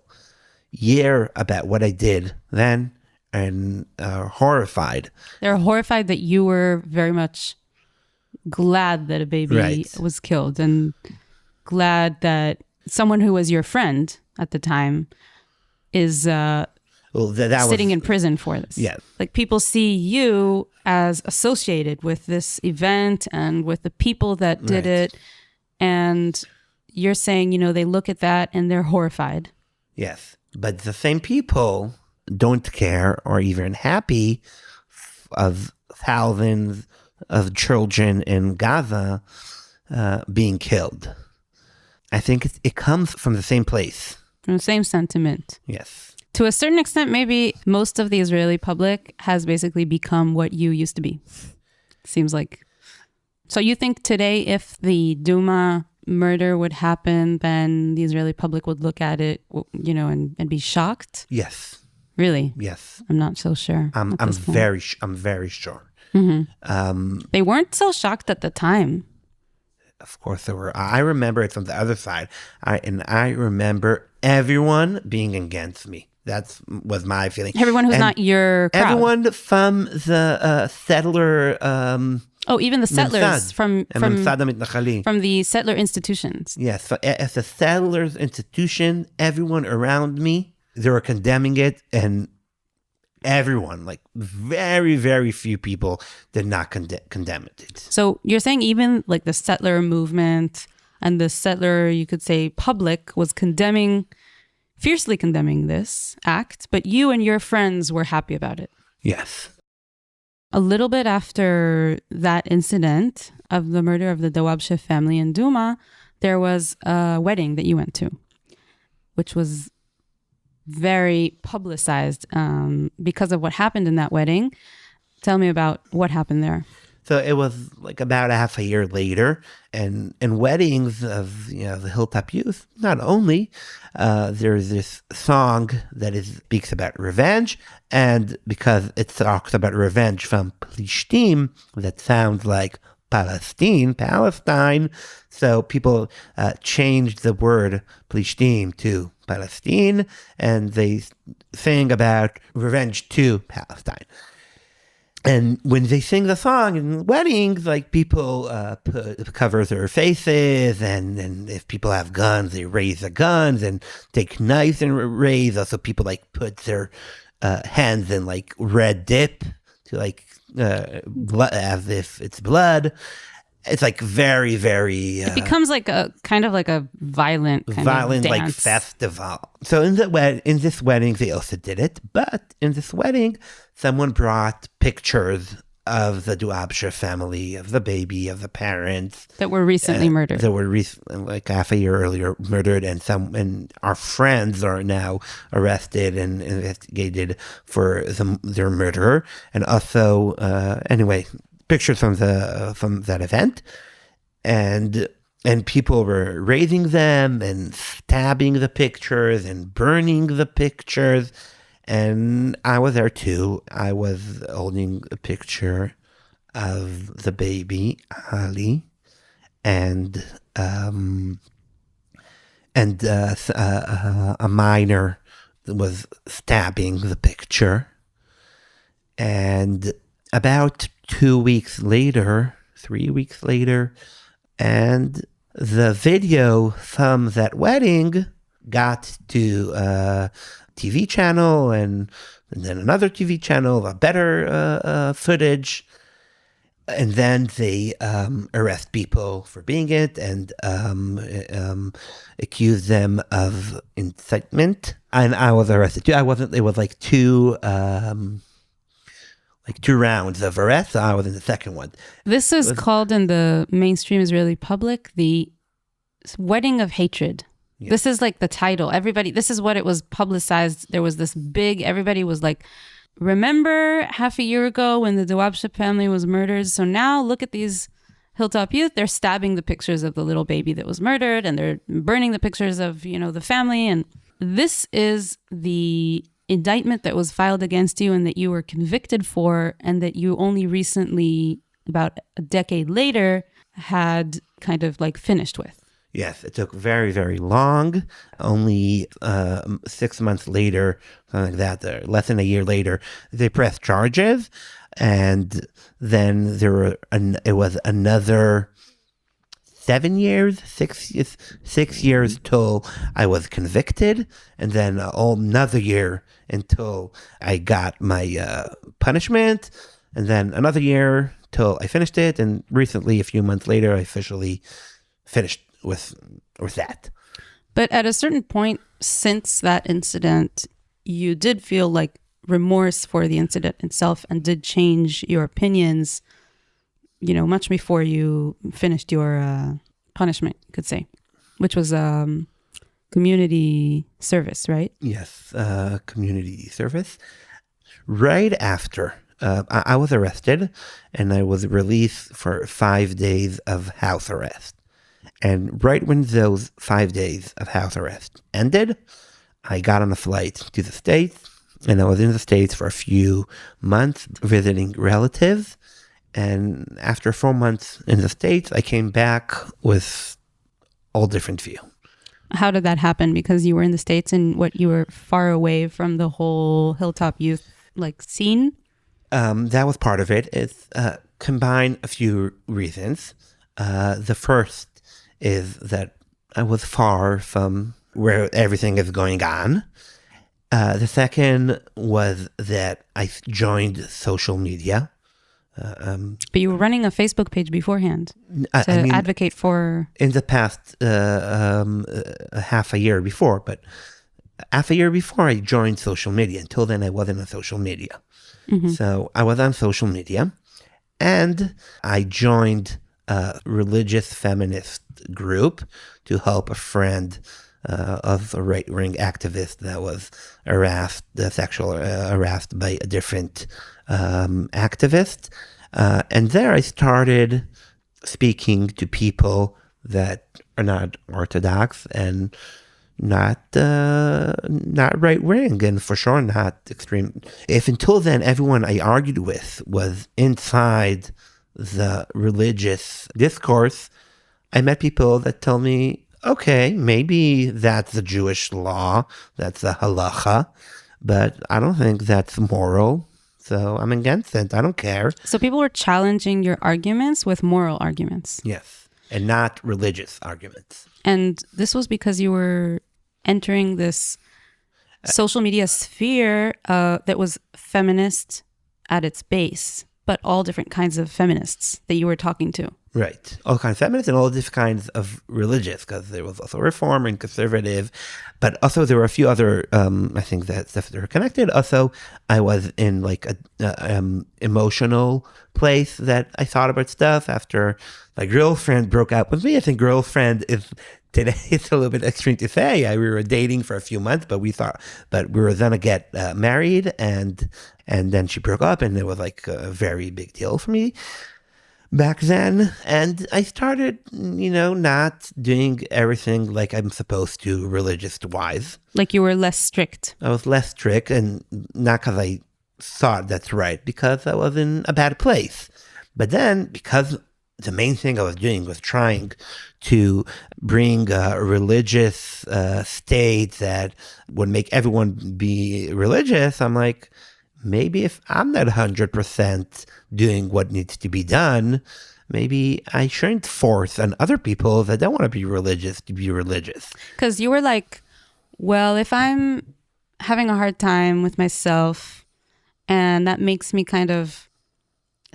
hear about what I did then and are horrified. They're horrified that you were very much glad that a baby was killed, and glad that someone who was your friend at the time is sitting in prison for this. Yeah. Like, people see you as associated with this event and with the people that did it. And you're saying, they look at that and they're horrified. Yes. But the same people don't care or even happy of thousands of children in Gaza being killed. I think it comes from the same place. From the same sentiment. Yes. To a certain extent, maybe most of the Israeli public has basically become what you used to be. Seems like. So you think today, if the Duma murder would happen, then the Israeli public would look at it, and be shocked? Yes. Really? Yes. I'm not so sure. I'm very sure. Mm-hmm. They weren't so shocked at the time. Of course there were. I remember it from the other side. I remember everyone being against me. That was my feeling. Everyone who's not your crowd. Everyone from the settler. Even the settlers from the settler institutions. Yes, so as a settlers institution, everyone around me, they were condemning it, and everyone, like very, very few people, did not condemn it. So you're saying even like the settler movement and the settler, you could say, public was fiercely condemning this act, but you and your friends were happy about it. Yes. A little bit after that incident of the murder of the Dawabshe family in Duma, there was a wedding that you went to, which was very publicized because of what happened in that wedding. Tell me about what happened there. So it was like about a half a year later, and in weddings of the hilltop youth, not only there's this song that speaks about revenge, and because it talks about revenge from Plishtim, that sounds like Palestine, so people changed the word Plishtim to Palestine, and they sing about revenge to Palestine. And when they sing the song in weddings, like people cover their faces, and if people have guns, they raise their guns and take knives and raise. Also, people like put their hands in like red dip to like blood, as if it's blood. It's like very, very. It becomes like a kind of like a violent kind of dance. Like festival. So in this wedding, they also did it, but in this wedding, someone brought pictures of the Duabsha family, of the baby, of the parents that were recently murdered. That were like half a year earlier murdered, and our friends are now arrested and investigated for their murderer. And also, anyway, pictures from that event, and people were raising them and stabbing the pictures and burning the pictures. And I was there too. I was holding a picture of the baby, Ali, and a minor was stabbing the picture. And about 3 weeks later, and the video from that wedding got to TV channel and then another TV channel, a better footage, and then they arrest people for being it and accuse them of incitement. And I was arrested too. I wasn't. It was like two rounds of arrest. So I was in the second one. This is called in the mainstream Israeli public the wedding of hatred. Yeah. This is like the title. This is what it was publicized. There was this big, everybody was like, remember half a year ago when the Dawabsha family was murdered? So now look at these Hilltop youth. They're stabbing the pictures of the little baby that was murdered, and they're burning the pictures of, the family. And this is the indictment that was filed against you and that you were convicted for, and that you only recently, about a decade later, had kind of like finished with. Yes, it took very, very long. Only 6 months later, something like that, less than a year later, they pressed charges. And then it was another 7 years, 6 years till I was convicted. And then another year until I got my punishment. And then another year till I finished it. And recently, a few months later, I officially finished with that. But at a certain point since that incident, you did feel like remorse for the incident itself and did change your opinions, much before you finished your punishment, you could say, which was community service, right? Yes, community service. Right after I was arrested, and I was released for 5 days of house arrest. And right when those 5 days of house arrest ended, I got on a flight to the States, and I was in the States for a few months visiting relatives. And after 4 months in the States, I came back with all different view. How did that happen? Because you were in the States and you were far away from the whole Hilltop youth scene? That was part of it. It's combined a few reasons. The first is that I was far from where everything is going on. The second was that I joined social media. But you were running a Facebook page beforehand to advocate for... In the past half a year before, but half a year before I joined social media. Until then, I wasn't on social media. Mm-hmm. So I was on social media, and I joined a religious feminist group to help a friend of a right-wing activist that was sexual harassed by a different activist. And there I started speaking to people that are not Orthodox and not right-wing, and for sure not extreme. If until then everyone I argued with was inside the religious discourse, I met people that tell me, okay, maybe that's the Jewish law, that's the halacha, but I don't think that's moral, so I'm against it. I don't care. So people were challenging your arguments with moral arguments. Yes, and not religious arguments. And this was because you were entering this social media sphere that was feminist at its base, but all different kinds of feminists that you were talking to. Right. All kinds of feminists and all different kinds of religious, because there was also reform and conservative, but also there were a few other, I think that stuff that were connected. Also, I was in like a emotional place that I thought about stuff after my girlfriend broke up with me. I think girlfriend is today, it's a little bit extreme to say. We were dating for a few months, but we thought, but we were going to get married, and then she broke up, and it was like a very big deal for me back then. And I started, not doing everything like I'm supposed to religious-wise. Like you were less strict. I was less strict, and not because I thought that's right, because I was in a bad place. But then, because the main thing I was doing was trying to bring a religious state that would make everyone be religious, I'm like, maybe if I'm not 100% doing what needs to be done, maybe I shouldn't force on other people that don't want to be religious to be religious. Because you were like, well, if I'm having a hard time with myself and that makes me kind of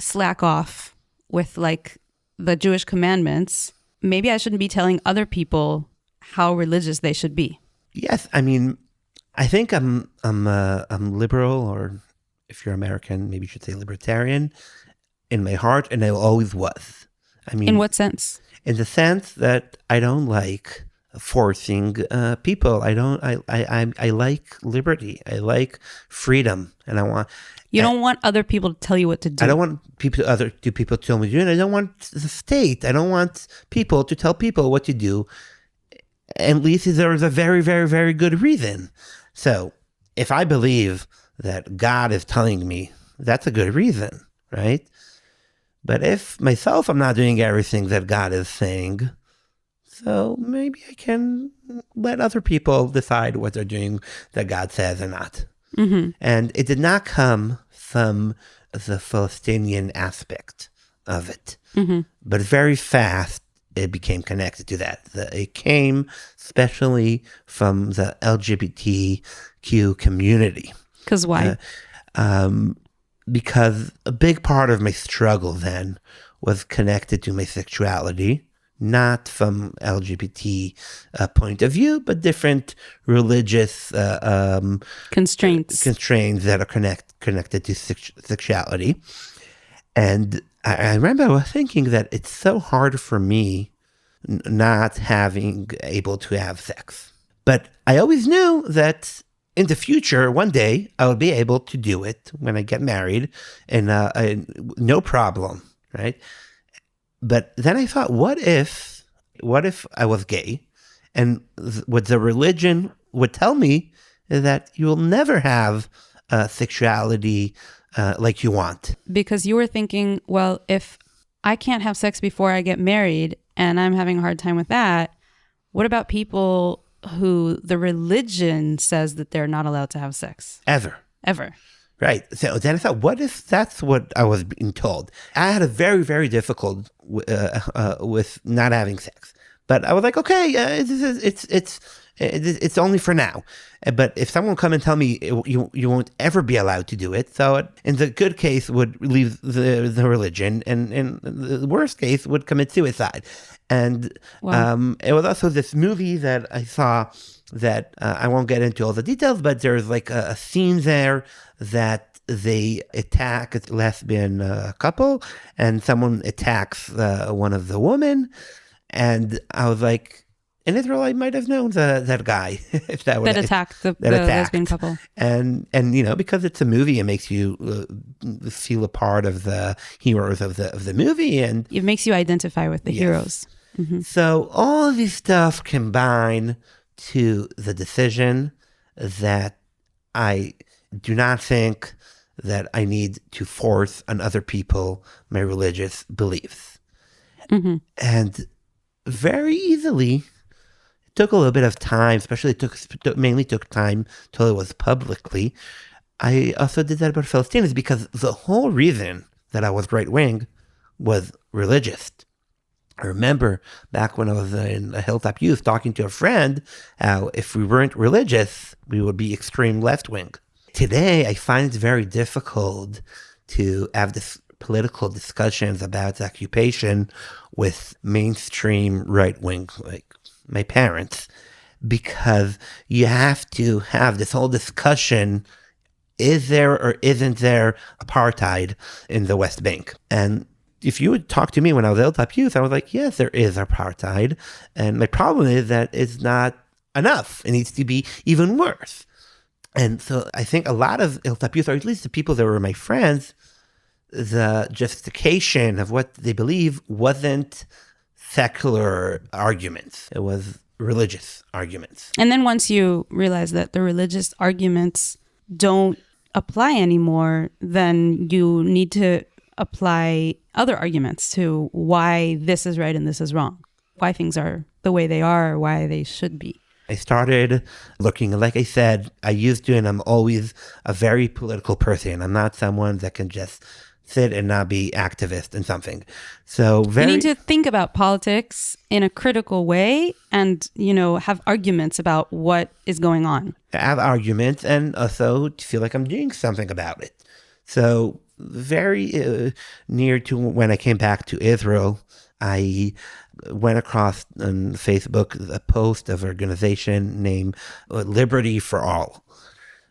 slack off with like the Jewish commandments, maybe I shouldn't be telling other people how religious they should be. Yes, I mean, I think I'm liberal, or if you're American, maybe you should say libertarian in my heart, and I always was. I mean, in what sense? In the sense that I don't like forcing people. I like liberty. I like freedom, and I want. You don't want other people to tell you what to do. I don't want people to tell me to do, and I don't want the state. I don't want people to tell people what to do. At least there is a very, very, very good reason. So if I believe that God is telling me, that's a good reason, right? But if myself, I'm not doing everything that God is saying, so maybe I can let other people decide what they're doing that God says or not. Mm-hmm. And it did not come from the Palestinian aspect of it, but very fast it became connected to that. It came especially from the LGBTQ community. Because why? Because a big part of my struggle then was connected to my sexuality, not from LGBT point of view, but different religious constraints that are connected to sexuality. And I remember I was thinking that it's so hard for me not having able to have sex. But I always knew that in the future, one day, I would be able to do it when I get married, and no problem, right? But then I thought, what if I was gay, and what the religion would tell me is that you will never have sexuality like you want. Because you were thinking, well, if I can't have sex before I get married and I'm having a hard time with that, what about people who the religion says that they're not allowed to have sex? Ever. Right. So then I thought, what if that's what I was being told? I had a very, very difficult with not having sex. But I was like, okay, it's only for now. But if someone come and tell me you won't ever be allowed to do it, so in the good case would leave the religion, and in the worst case would commit suicide. And wow. It was also this movie that I saw that I won't get into all the details, but there's like a scene there that they attack a lesbian couple, and someone attacks one of the women. And I was like, in Israel, I might have known that guy if that attacked the lesbian couple. And because it's a movie, it makes you feel a part of the heroes of the movie, and it makes you identify with the heroes. Mm-hmm. So all of these stuff combine to the decision that I do not think that I need to force on other people my religious beliefs. Mm-hmm. And very easily, it took a little bit of time, especially mainly took time till it was publicly. I also did that about Palestinians because the whole reason that I was right-wing was religious. I remember back when I was in a hilltop youth talking to a friend, how if we weren't religious, we would be extreme left-wing. Today, I find it very difficult to have this political discussions about the occupation with mainstream right-wing, like my parents, because you have to have this whole discussion, is there or isn't there apartheid in the West Bank? And if you would talk to me when I was hilltop youth, I was like, yes, there is apartheid. And my problem is that it's not enough. It needs to be even worse. And so I think a lot of hilltop youth, or at least the people that were my friends, the justification of what they believe wasn't secular arguments. It was religious arguments. And then once you realize that the religious arguments don't apply anymore, then you need to apply other arguments to why this is right and this is wrong, why things are the way they are, or why they should be. I started looking, like I said, I used to, and I'm always a very political person. I'm not someone that can just sit and not be activist in something. So you need to think about politics in a critical way and, have arguments about what is going on. Have arguments and also to feel like I'm doing something about it. So very near to when I came back to Israel, I went across on Facebook a post of an organization named Liberty for All.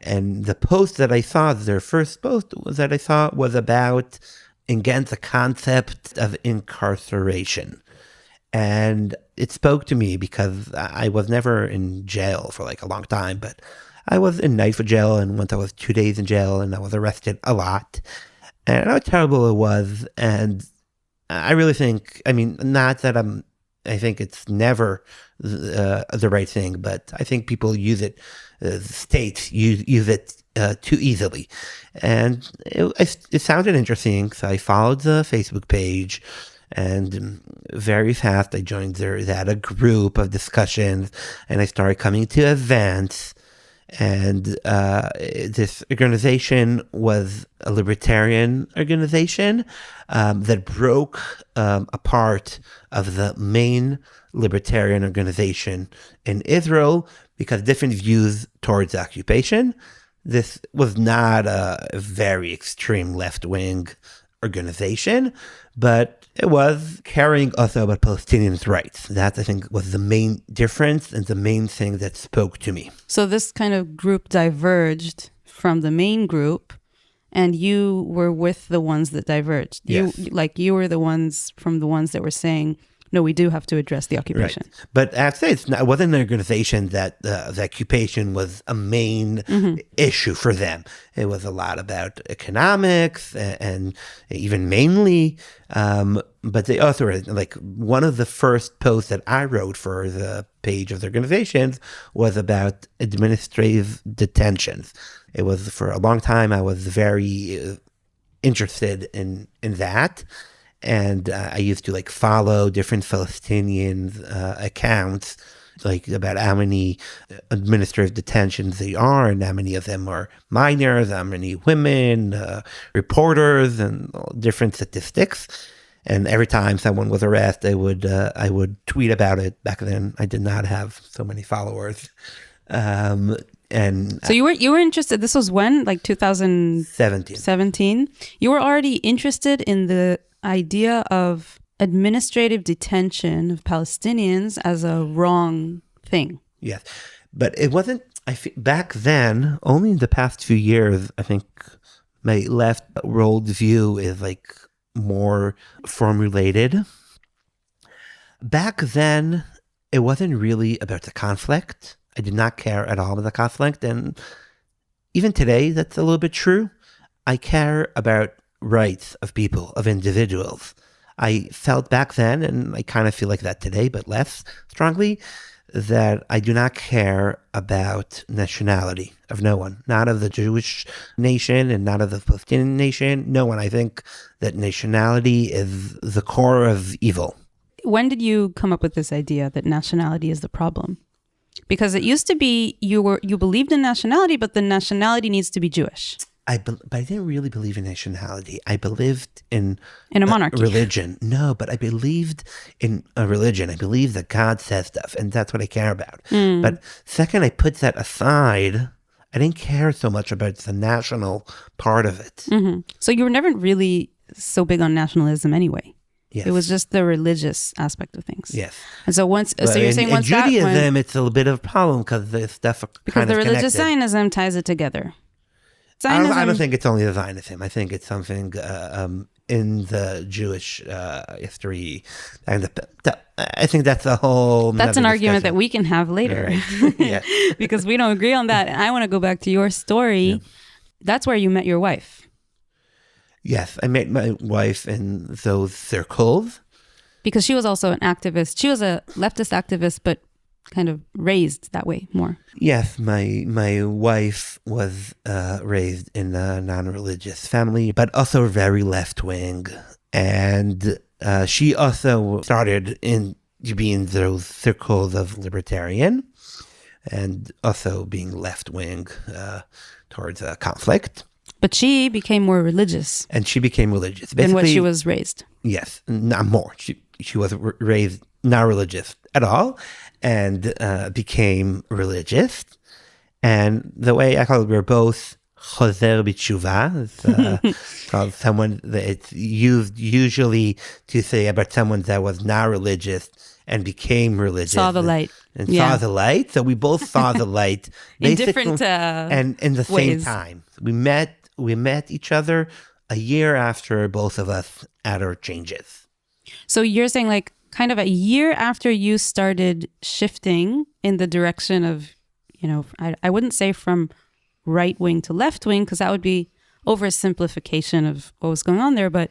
And the post that I saw, their first post that I saw was about, against the concept of incarceration. And it spoke to me because I was never in jail for like a long time, but I was in Knightford jail, and once I was 2 days in jail, and I was arrested a lot. And how terrible it was. And I really think, not that I think it's never the right thing, but I think people use it, states use it too easily. And it sounded interesting, so I followed the Facebook page, and very fast I joined they had a group of discussions, and I started coming to events. And this organization was a libertarian organization that broke a part of the main libertarian organization in Israel because different views towards the occupation. This was not a very extreme left-wing organization, but it was caring also about Palestinians' rights. That, I think, was the main difference and the main thing that spoke to me. So this kind of group diverged from the main group, and you were with the ones that diverged. Yes. You were the ones that were saying, no, we do have to address the occupation. Right. But I have to say, it wasn't an organization that the occupation was a main issue for them. It was a lot about economics and even mainly, but they also were, like, one of the first posts that I wrote for the page of the organizations was about administrative detentions. It was, for a long time, I was very interested in that. And I used to follow different Palestinian accounts, about how many administrative detentions they are, and how many of them are minors, how many women, reporters, and different statistics. And every time someone was arrested, I would tweet about it. Back then, I did not have so many followers. And so you were interested. This was when, 2017. You were already interested in the idea of administrative detention of Palestinians as a wrong thing. Yes, but it wasn't. Back then, only in the past few years, I think my left world view is more formulated. Back then, it wasn't really about the conflict. I did not care at all about the conflict, and even today, that's a little bit true. I care about rights of people, of individuals. I felt back then, and I kind of feel like that today, but less strongly, that I do not care about nationality of no one, not of the Jewish nation and not of the Palestinian nation. No one. I think that nationality is the core of evil. When did you come up with this idea that nationality is the problem? Because it used to be you believed in nationality, but the nationality needs to be Jewish. But I didn't really believe in nationality. I believed in a monarchy. Religion. No, but I believed in a religion. I believe that God says stuff, and that's what I care about. But second I put that aside, I didn't care so much about the national part of it. So you were never really so big on nationalism anyway. Yes. It was just the religious aspect of things. Yes. And so so you're saying once in Judaism, that went, it's a little bit of a problem because the stuff because the religious connected. Zionism ties it together. I don't think it's only the Zionism. I think it's something in the Jewish history. And I think that's a whole. That's an argument that we can have later. Right. Yeah. Because we don't agree on that. And I want to go back to your story. Yeah. That's where you met your wife. Yes, I met my wife in those circles. Because she was also an activist. She was a leftist activist, but kind of raised that way more. Yes, my wife was raised in a non-religious family, but also very left-wing. And she also started to be in those circles of libertarian and also being left-wing towards conflict. But she became more religious. And she became religious. Than what she was raised. Yes, not more. She was raised not religious at all and became religious. And the way I call it, we're both choser b'tshuva. It's called someone that it's used usually to say about someone that was not religious and became religious. Saw the light. And saw the light. So we both saw the light. In different and in the ways. same time. We met each other a year after both of us had our changes. So you're saying like kind of a year after you started shifting in the direction of, I wouldn't say from right wing to left wing, because that would be oversimplification of what was going on there, but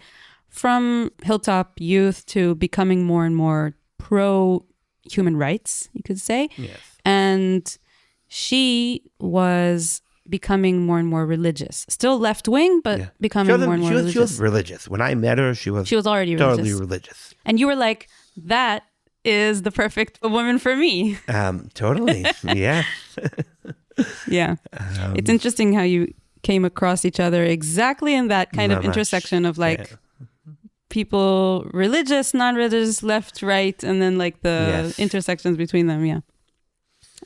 from Hilltop youth to becoming more and more pro human rights, you could say. Yes. And she was becoming more and more religious. Still left wing, but becoming more and more religious. She was religious. When I met her, she was already totally religious. And you were like, that is the perfect woman for me. Totally. Yeah. Yeah. It's interesting how you came across each other exactly in that kind of intersection of like people religious, non-religious, left, right, and then like the intersections between them. Yeah.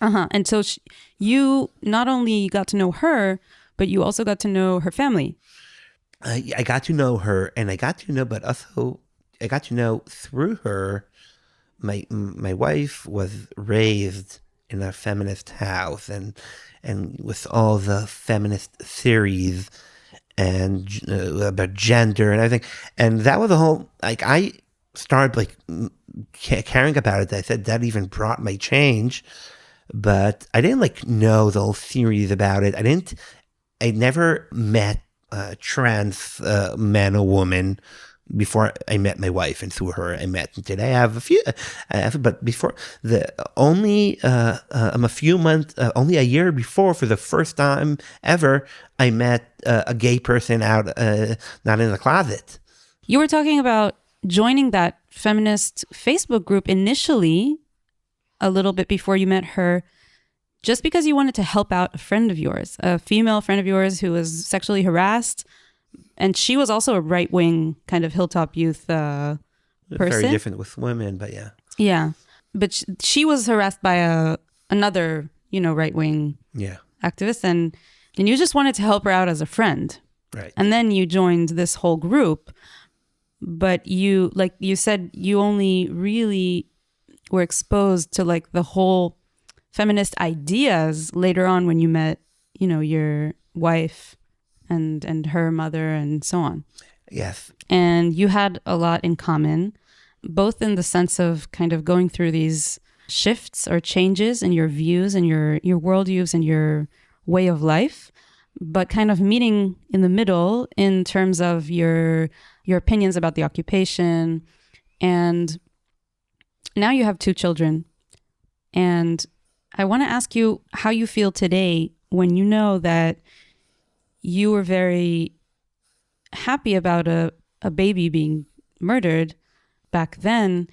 And so you not only got to know her, but you also got to know her family. I got to know her, and I got to know through her. My wife was raised in a feminist house, and with all the feminist theories and about gender and everything, and that was a whole like I started like caring about it. I said that even brought my change. But I didn't like know the whole theories about it. I never met a trans man or woman before I met my wife, and through her I met. And today I have a few, but before only a year before, for the first time ever, I met a gay person out, not in the closet. You were talking about joining that feminist Facebook group initially, a little bit before you met her, just because you wanted to help out a friend of yours, a female friend of yours who was sexually harassed. And she was also a right-wing kind of Hilltop youth person. Very different with women, but yeah. Yeah. But she was harassed by another, right-wing activist. And you just wanted to help her out as a friend. Right. And then you joined this whole group. But you, like you said, you only really were exposed to like the whole feminist ideas later on when you met, your wife and her mother and so on. Yes. And you had a lot in common, both in the sense of kind of going through these shifts or changes in your views and your worldviews and your way of life, but kind of meeting in the middle in terms of your opinions about the occupation. And now you have 2 children. And I want to ask you how you feel today when you know that you were very happy about a baby being murdered back then.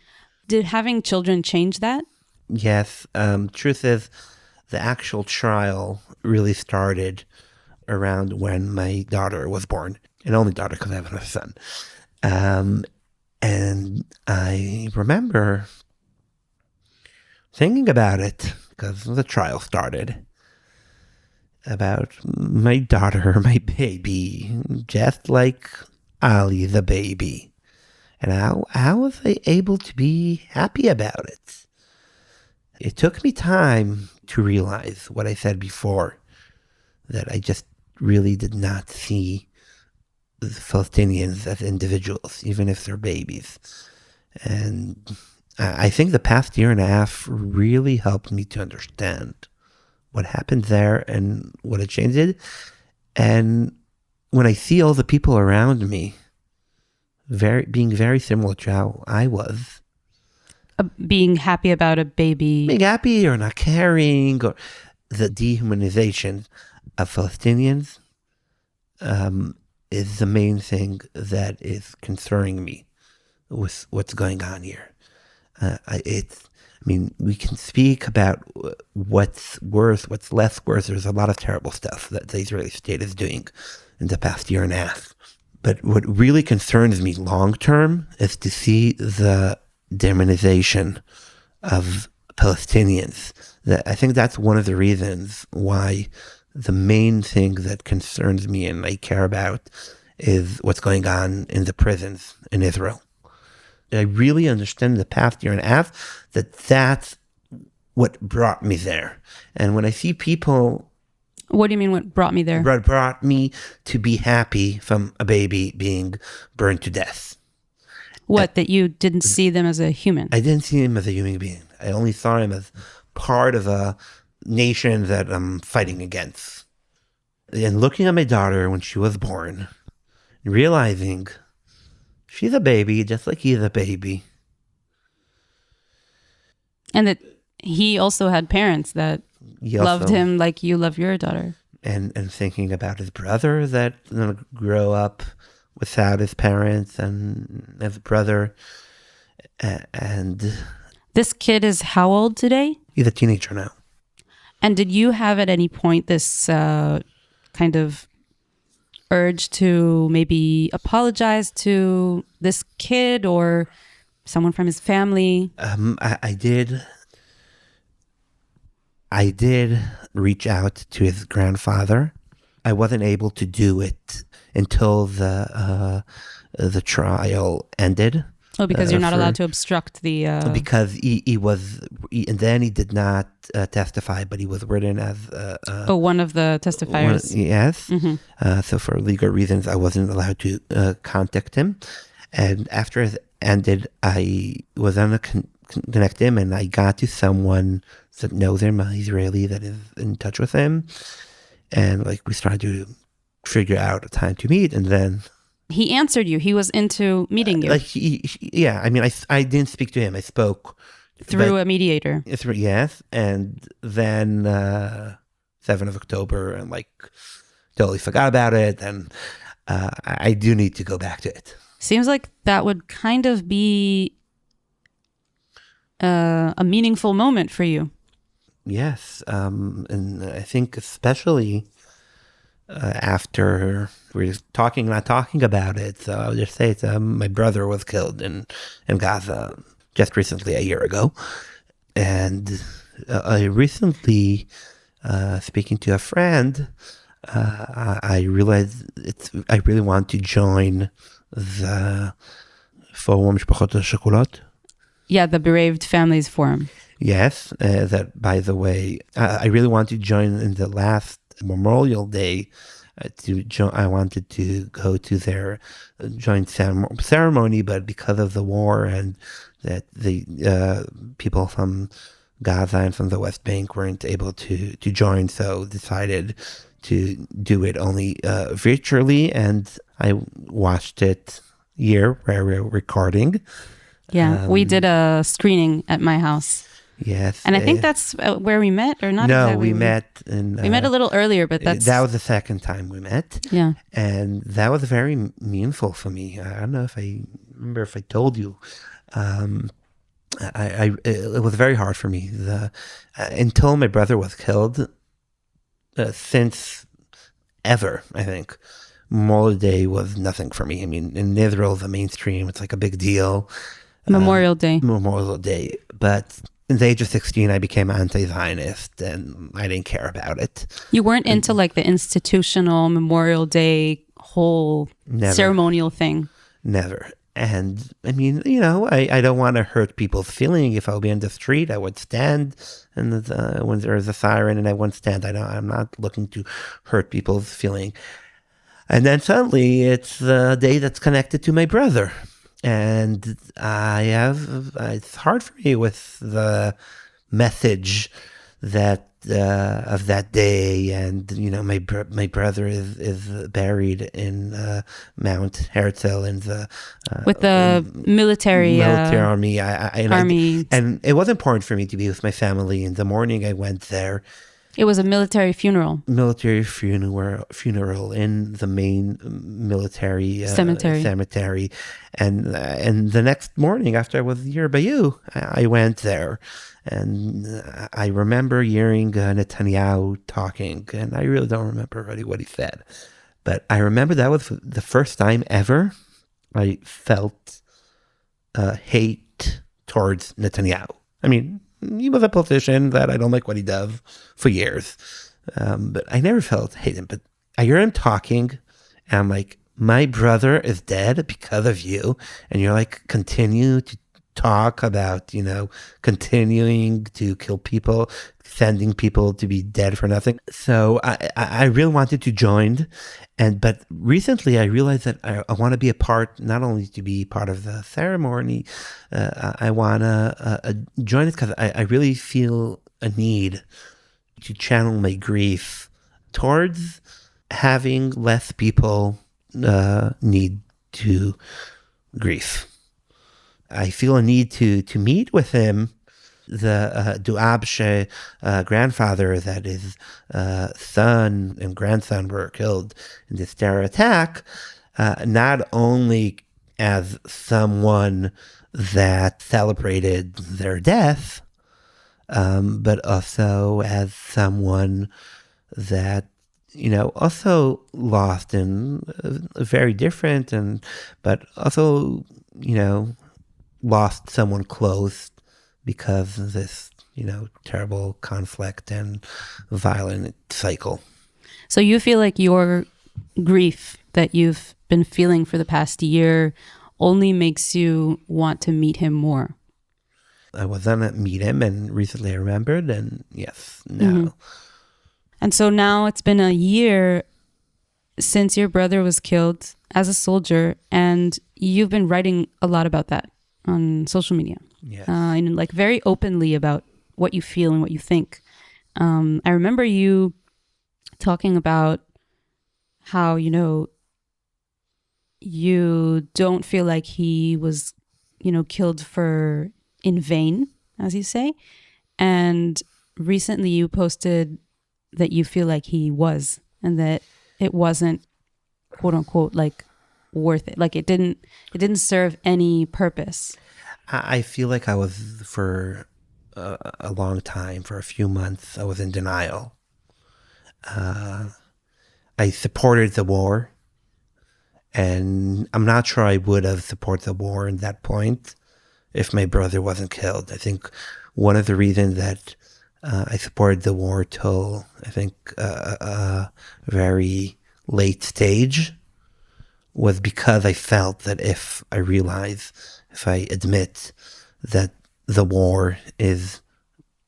Did having children change that? Yes. Truth is, the actual trial really started around when my daughter was born. An only daughter, because I have another son. And I remember thinking about it, because the trial started, about my daughter, my baby, just like Ali, the baby. And how was I able to be happy about it? It took me time to realize what I said before, that I just really did not see the Palestinians as individuals, even if they're babies. And I think the past year and a half really helped me to understand what happened there and what it changed. And when I see all the people around me being very similar to how I was, Being happy about a baby. being happy or not caring, or the dehumanization of Palestinians is the main thing that is concerning me with what's going on here. We can speak about what's worse, what's less worse. There's a lot of terrible stuff that the Israeli state is doing in the past year and a half. But what really concerns me long term is to see the demonization of Palestinians. I think that's one of the reasons why the main thing that concerns me and I care about is what's going on in the prisons in Israel. I really understand the past year and a half that's what brought me there. And when I see people... What do you mean what brought me there? Brought me to be happy from a baby being burned to death. That you didn't see them as a human? I didn't see him as a human being. I only saw him as part of a nation that I'm fighting against. And looking at my daughter when she was born, realizing she's a baby just like he's a baby. And that he also had parents that loved him like you love your daughter. And thinking about his brother that going to grow up without his parents and his brother. And this kid is how old today? He's a teenager now. And did you have at any point this kind of urge to maybe apologize to this kid or someone from his family? I did reach out to his grandfather. I wasn't able to do it until the trial ended. Oh, because you're not allowed to obstruct the... Because he was... and then he did not testify, but he was written as... one of the testifiers. Yes. Mm-hmm. So for legal reasons, I wasn't allowed to contact him. And after it ended, I was able to connect him, and I got to someone that knows him, an Israeli that is in touch with him. And we started to figure out a time to meet, and then... He answered you. He was into meeting you. I didn't speak to him. I spoke through a mediator. Yes, and then 7th of October, and totally forgot about it. And I do need to go back to it. Seems like that would kind of be a meaningful moment for you. Yes, and I think especially. After we're not talking about it, so I'll just say my brother was killed in Gaza just recently, a year ago, and I recently, speaking to a friend, I realized I really want to join the Forum Mishpachot HaShakolot. Yeah, the Bereaved Families Forum. Yes, that, by the way, I really want to join in the last Memorial Day. I wanted to go to their joint ceremony, but because of the war and that the people from Gaza and from the West Bank weren't able to join, so decided to do it only virtually, and I watched it here where we're recording. Yeah, we did a screening at my house. Yes. And I think that's where we met, or not? No, exactly. we met in... we met a little earlier, but that was the second time we met. Yeah. And that was very meaningful for me. I don't know if I remember if I told you. It was very hard for me. Until my brother was killed, since ever, I think, Memorial Day was nothing for me. I mean, in Israel, the mainstream, it's a big deal. Memorial Day. But... in the age of 16, I became anti-Zionist, and I didn't care about it. You weren't into the institutional Memorial Day whole Never. ceremonial thing. Never. And I mean, you know, I don't want to hurt people's feeling. If I'll be in the street, I would stand, and when there's a siren, and I won't stand. I'm not looking to hurt people's feeling. And then suddenly, it's the day that's connected to my brother, and it's hard for me with the message that of that day. And you know, my brother is buried in Mount Herzl in the With the military army. army. And it was important for me to be with my family. In the morning, I went there. It was a military funeral. Military funeral in the main military cemetery. And the next morning, after I was here by you, I went there. And I remember hearing Netanyahu talking, and I really don't remember really what he said. But I remember that was the first time ever I felt hate towards Netanyahu. I mean, he was a politician that I don't like what he does for years. But I never felt hate him. But I hear him talking, and I'm like, my brother is dead because of you. And you're like, continue to talk about, you know, continuing to kill people, sending people to be dead for nothing. So I really wanted to join. But recently I realized that I want to be a part, not only to be part of the ceremony, I want to join it because I really feel a need to channel my grief towards having less people need to grieve. I feel a need to meet with him, the Duabshe grandfather that his son and grandson were killed in this terror attack, not only as someone that celebrated their death, but also as someone that, you know, also lost in a very different but also, you know, lost someone close because of this, you know, terrible conflict and violent cycle. So you feel like your grief that you've been feeling for the past year only makes you want to meet him more? I was gonna meet him, and recently I remembered, and yes, now. Mm-hmm. And so now it's been a year since your brother was killed as a soldier, and you've been writing a lot about that on social media. Yes. And like very openly about what you feel and what you think. I remember you talking about how, you know, you don't feel like he was, you know, killed in vain, as you say. And recently you posted that you feel like he was, and that it wasn't, quote unquote, like worth it. Like it didn't serve any purpose. I feel like I was, for a long time, for a few months, I was in denial. I supported the war, and I'm not sure I would have supported the war at that point if my brother wasn't killed. I think one of the reasons that I supported the war till, I think, a very late stage was because I felt that if I admit that the war is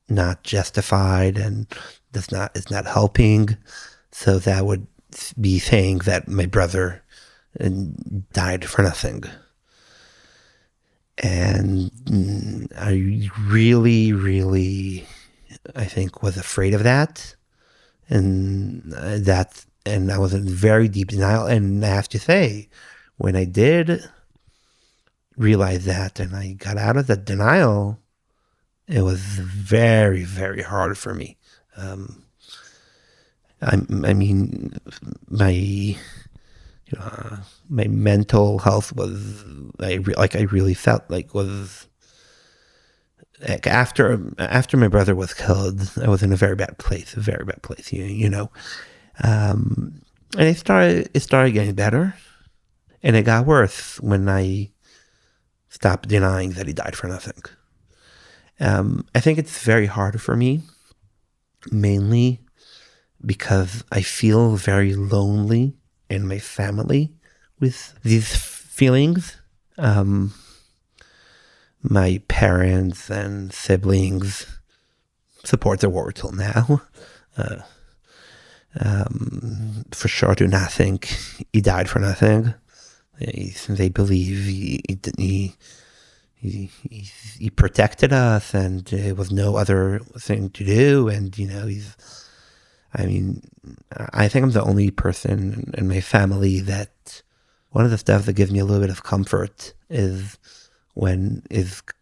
not justified and is not helping, so that would be saying that my brother died for nothing. And I really, really, I think, was afraid of that, and I was in very deep denial. And I have to say, when I did realize that and I got out of that denial, it was very, very hard for me. I mean, my mental health was, I really felt like was, like after my brother was killed, I was in a very bad place, you know. And it started getting better, and it got worse when I stopped denying that he died for nothing. I think it's very hard for me, mainly because I feel very lonely in my family with these feelings. My parents and siblings support the war till now. For sure do not think he died for nothing. They believe he protected us, and there was no other thing to do. And I think I'm the only person in my family that one of the stuff that gives me a little bit of comfort is when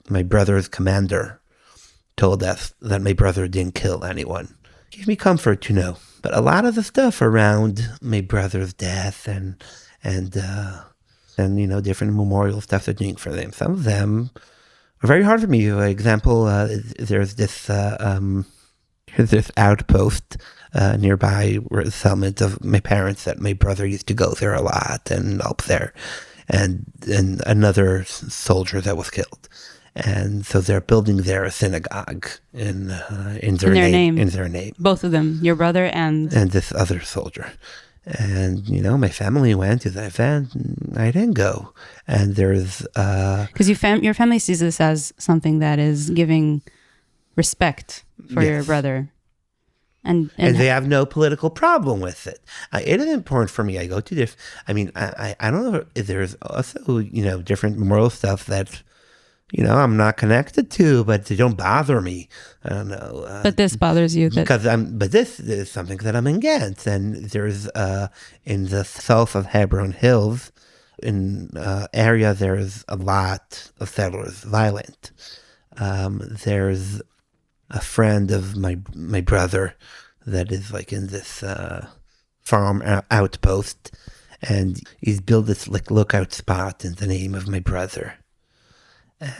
my brother's commander told us that my brother didn't kill anyone. It gave me comfort to know. But a lot of the stuff around my brother's death and different memorial stuff they're doing for them, some of them are very hard for me. For example, there's this outpost nearby where the settlement of my parents that my brother used to go there a lot and help there, and another soldier that was killed. And so they're building there a synagogue in their name. In their name. Both of them, your brother and this other soldier. And, my family went to the event, and I didn't go. And there's... Because your family sees this as something that is giving respect for your brother. And they have no political problem with it. It is important for me. I go to this... I don't know if there's also, different moral stuff that... I'm not connected to, but they don't bother me. I don't know. But this bothers you. But this is something that I'm against. And there's, in the south of Hebron Hills, in area, there's a lot of settlers, violent. There's a friend of my brother that is like in this farm outpost. And he's built this like lookout spot in the name of my brother.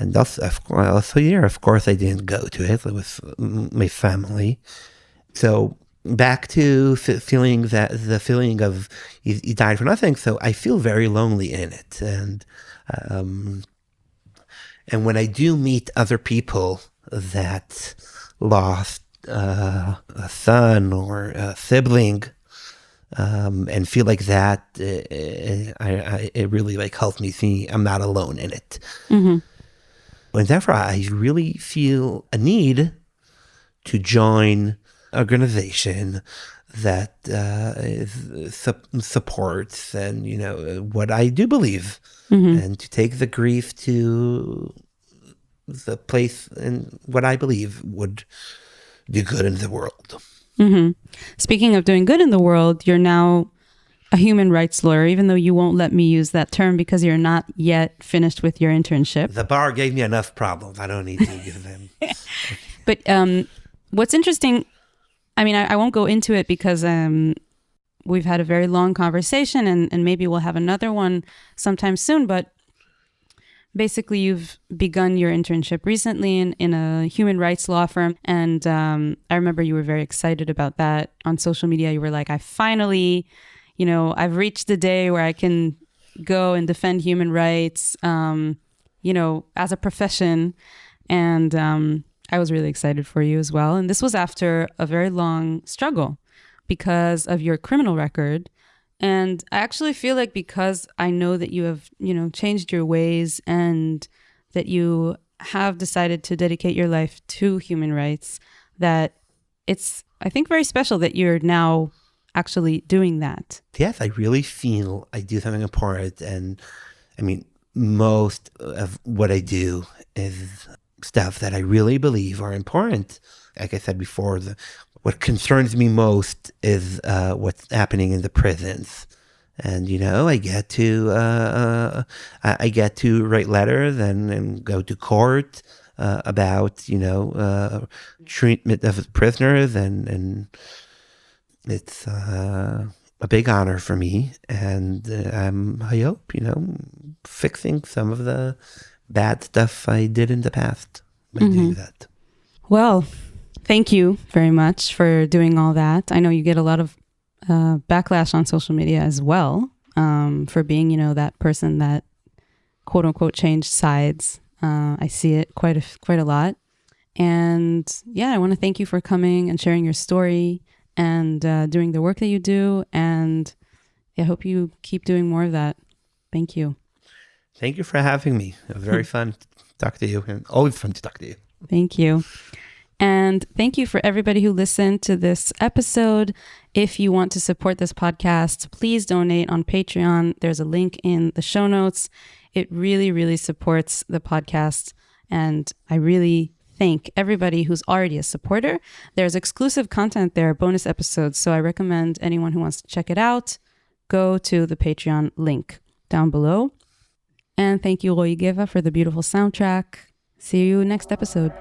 And also, of course, I didn't go to it. It was my family. So back to the feeling of he died for nothing. So I feel very lonely in it. And when I do meet other people that lost a son or a sibling, and feel like that, it really like helps me see I'm not alone in it. Mm-hmm. And therefore, I really feel a need to join an organization that supports and what I do believe, and to take the grief to the place and what I believe would do good in the world. Mm-hmm. Speaking of doing good in the world, you're now a human rights lawyer, even though you won't let me use that term because you're not yet finished with your internship. The bar gave me enough problems. I don't need to give them. But what's interesting, I won't go into it because we've had a very long conversation and maybe we'll have another one sometime soon. But basically, you've begun your internship recently in a human rights law firm. And I remember you were very excited about that on social media. You were like, I finally... I've reached the day where I can go and defend human rights, as a profession. And I was really excited for you as well. And this was after a very long struggle because of your criminal record. And I actually feel like because I know that you have, changed your ways and that you have decided to dedicate your life to human rights, that it's, I think, very special that you're now actually doing that. Yes, I really feel I do something important. And most of what I do is stuff that I really believe are important. Like I said before, what concerns me most is what's happening in the prisons. And, I get to write letters and go to court about, treatment of prisoners and it's a big honor for me, and I hope, fixing some of the bad stuff I did in the past by doing that. Well, thank you very much for doing all that. I know you get a lot of backlash on social media as well for being, that person that quote unquote changed sides. I see it quite a lot. And yeah, I want to thank you for coming and sharing your story and doing the work that you do. And I hope you keep doing more of that. Thank you. Thank you for having me. It was very fun to talk to you, and always fun to talk to you. Thank you. And thank you for everybody who listened to this episode. If you want to support this podcast, please donate on Patreon. There's a link in the show notes. It really, really supports the podcast. And I really thank everybody who's already a supporter. There's exclusive content there, bonus episodes. So I recommend anyone who wants to check it out, go to the Patreon link down below. And thank you, Roy Geva, for the beautiful soundtrack. See you next episode.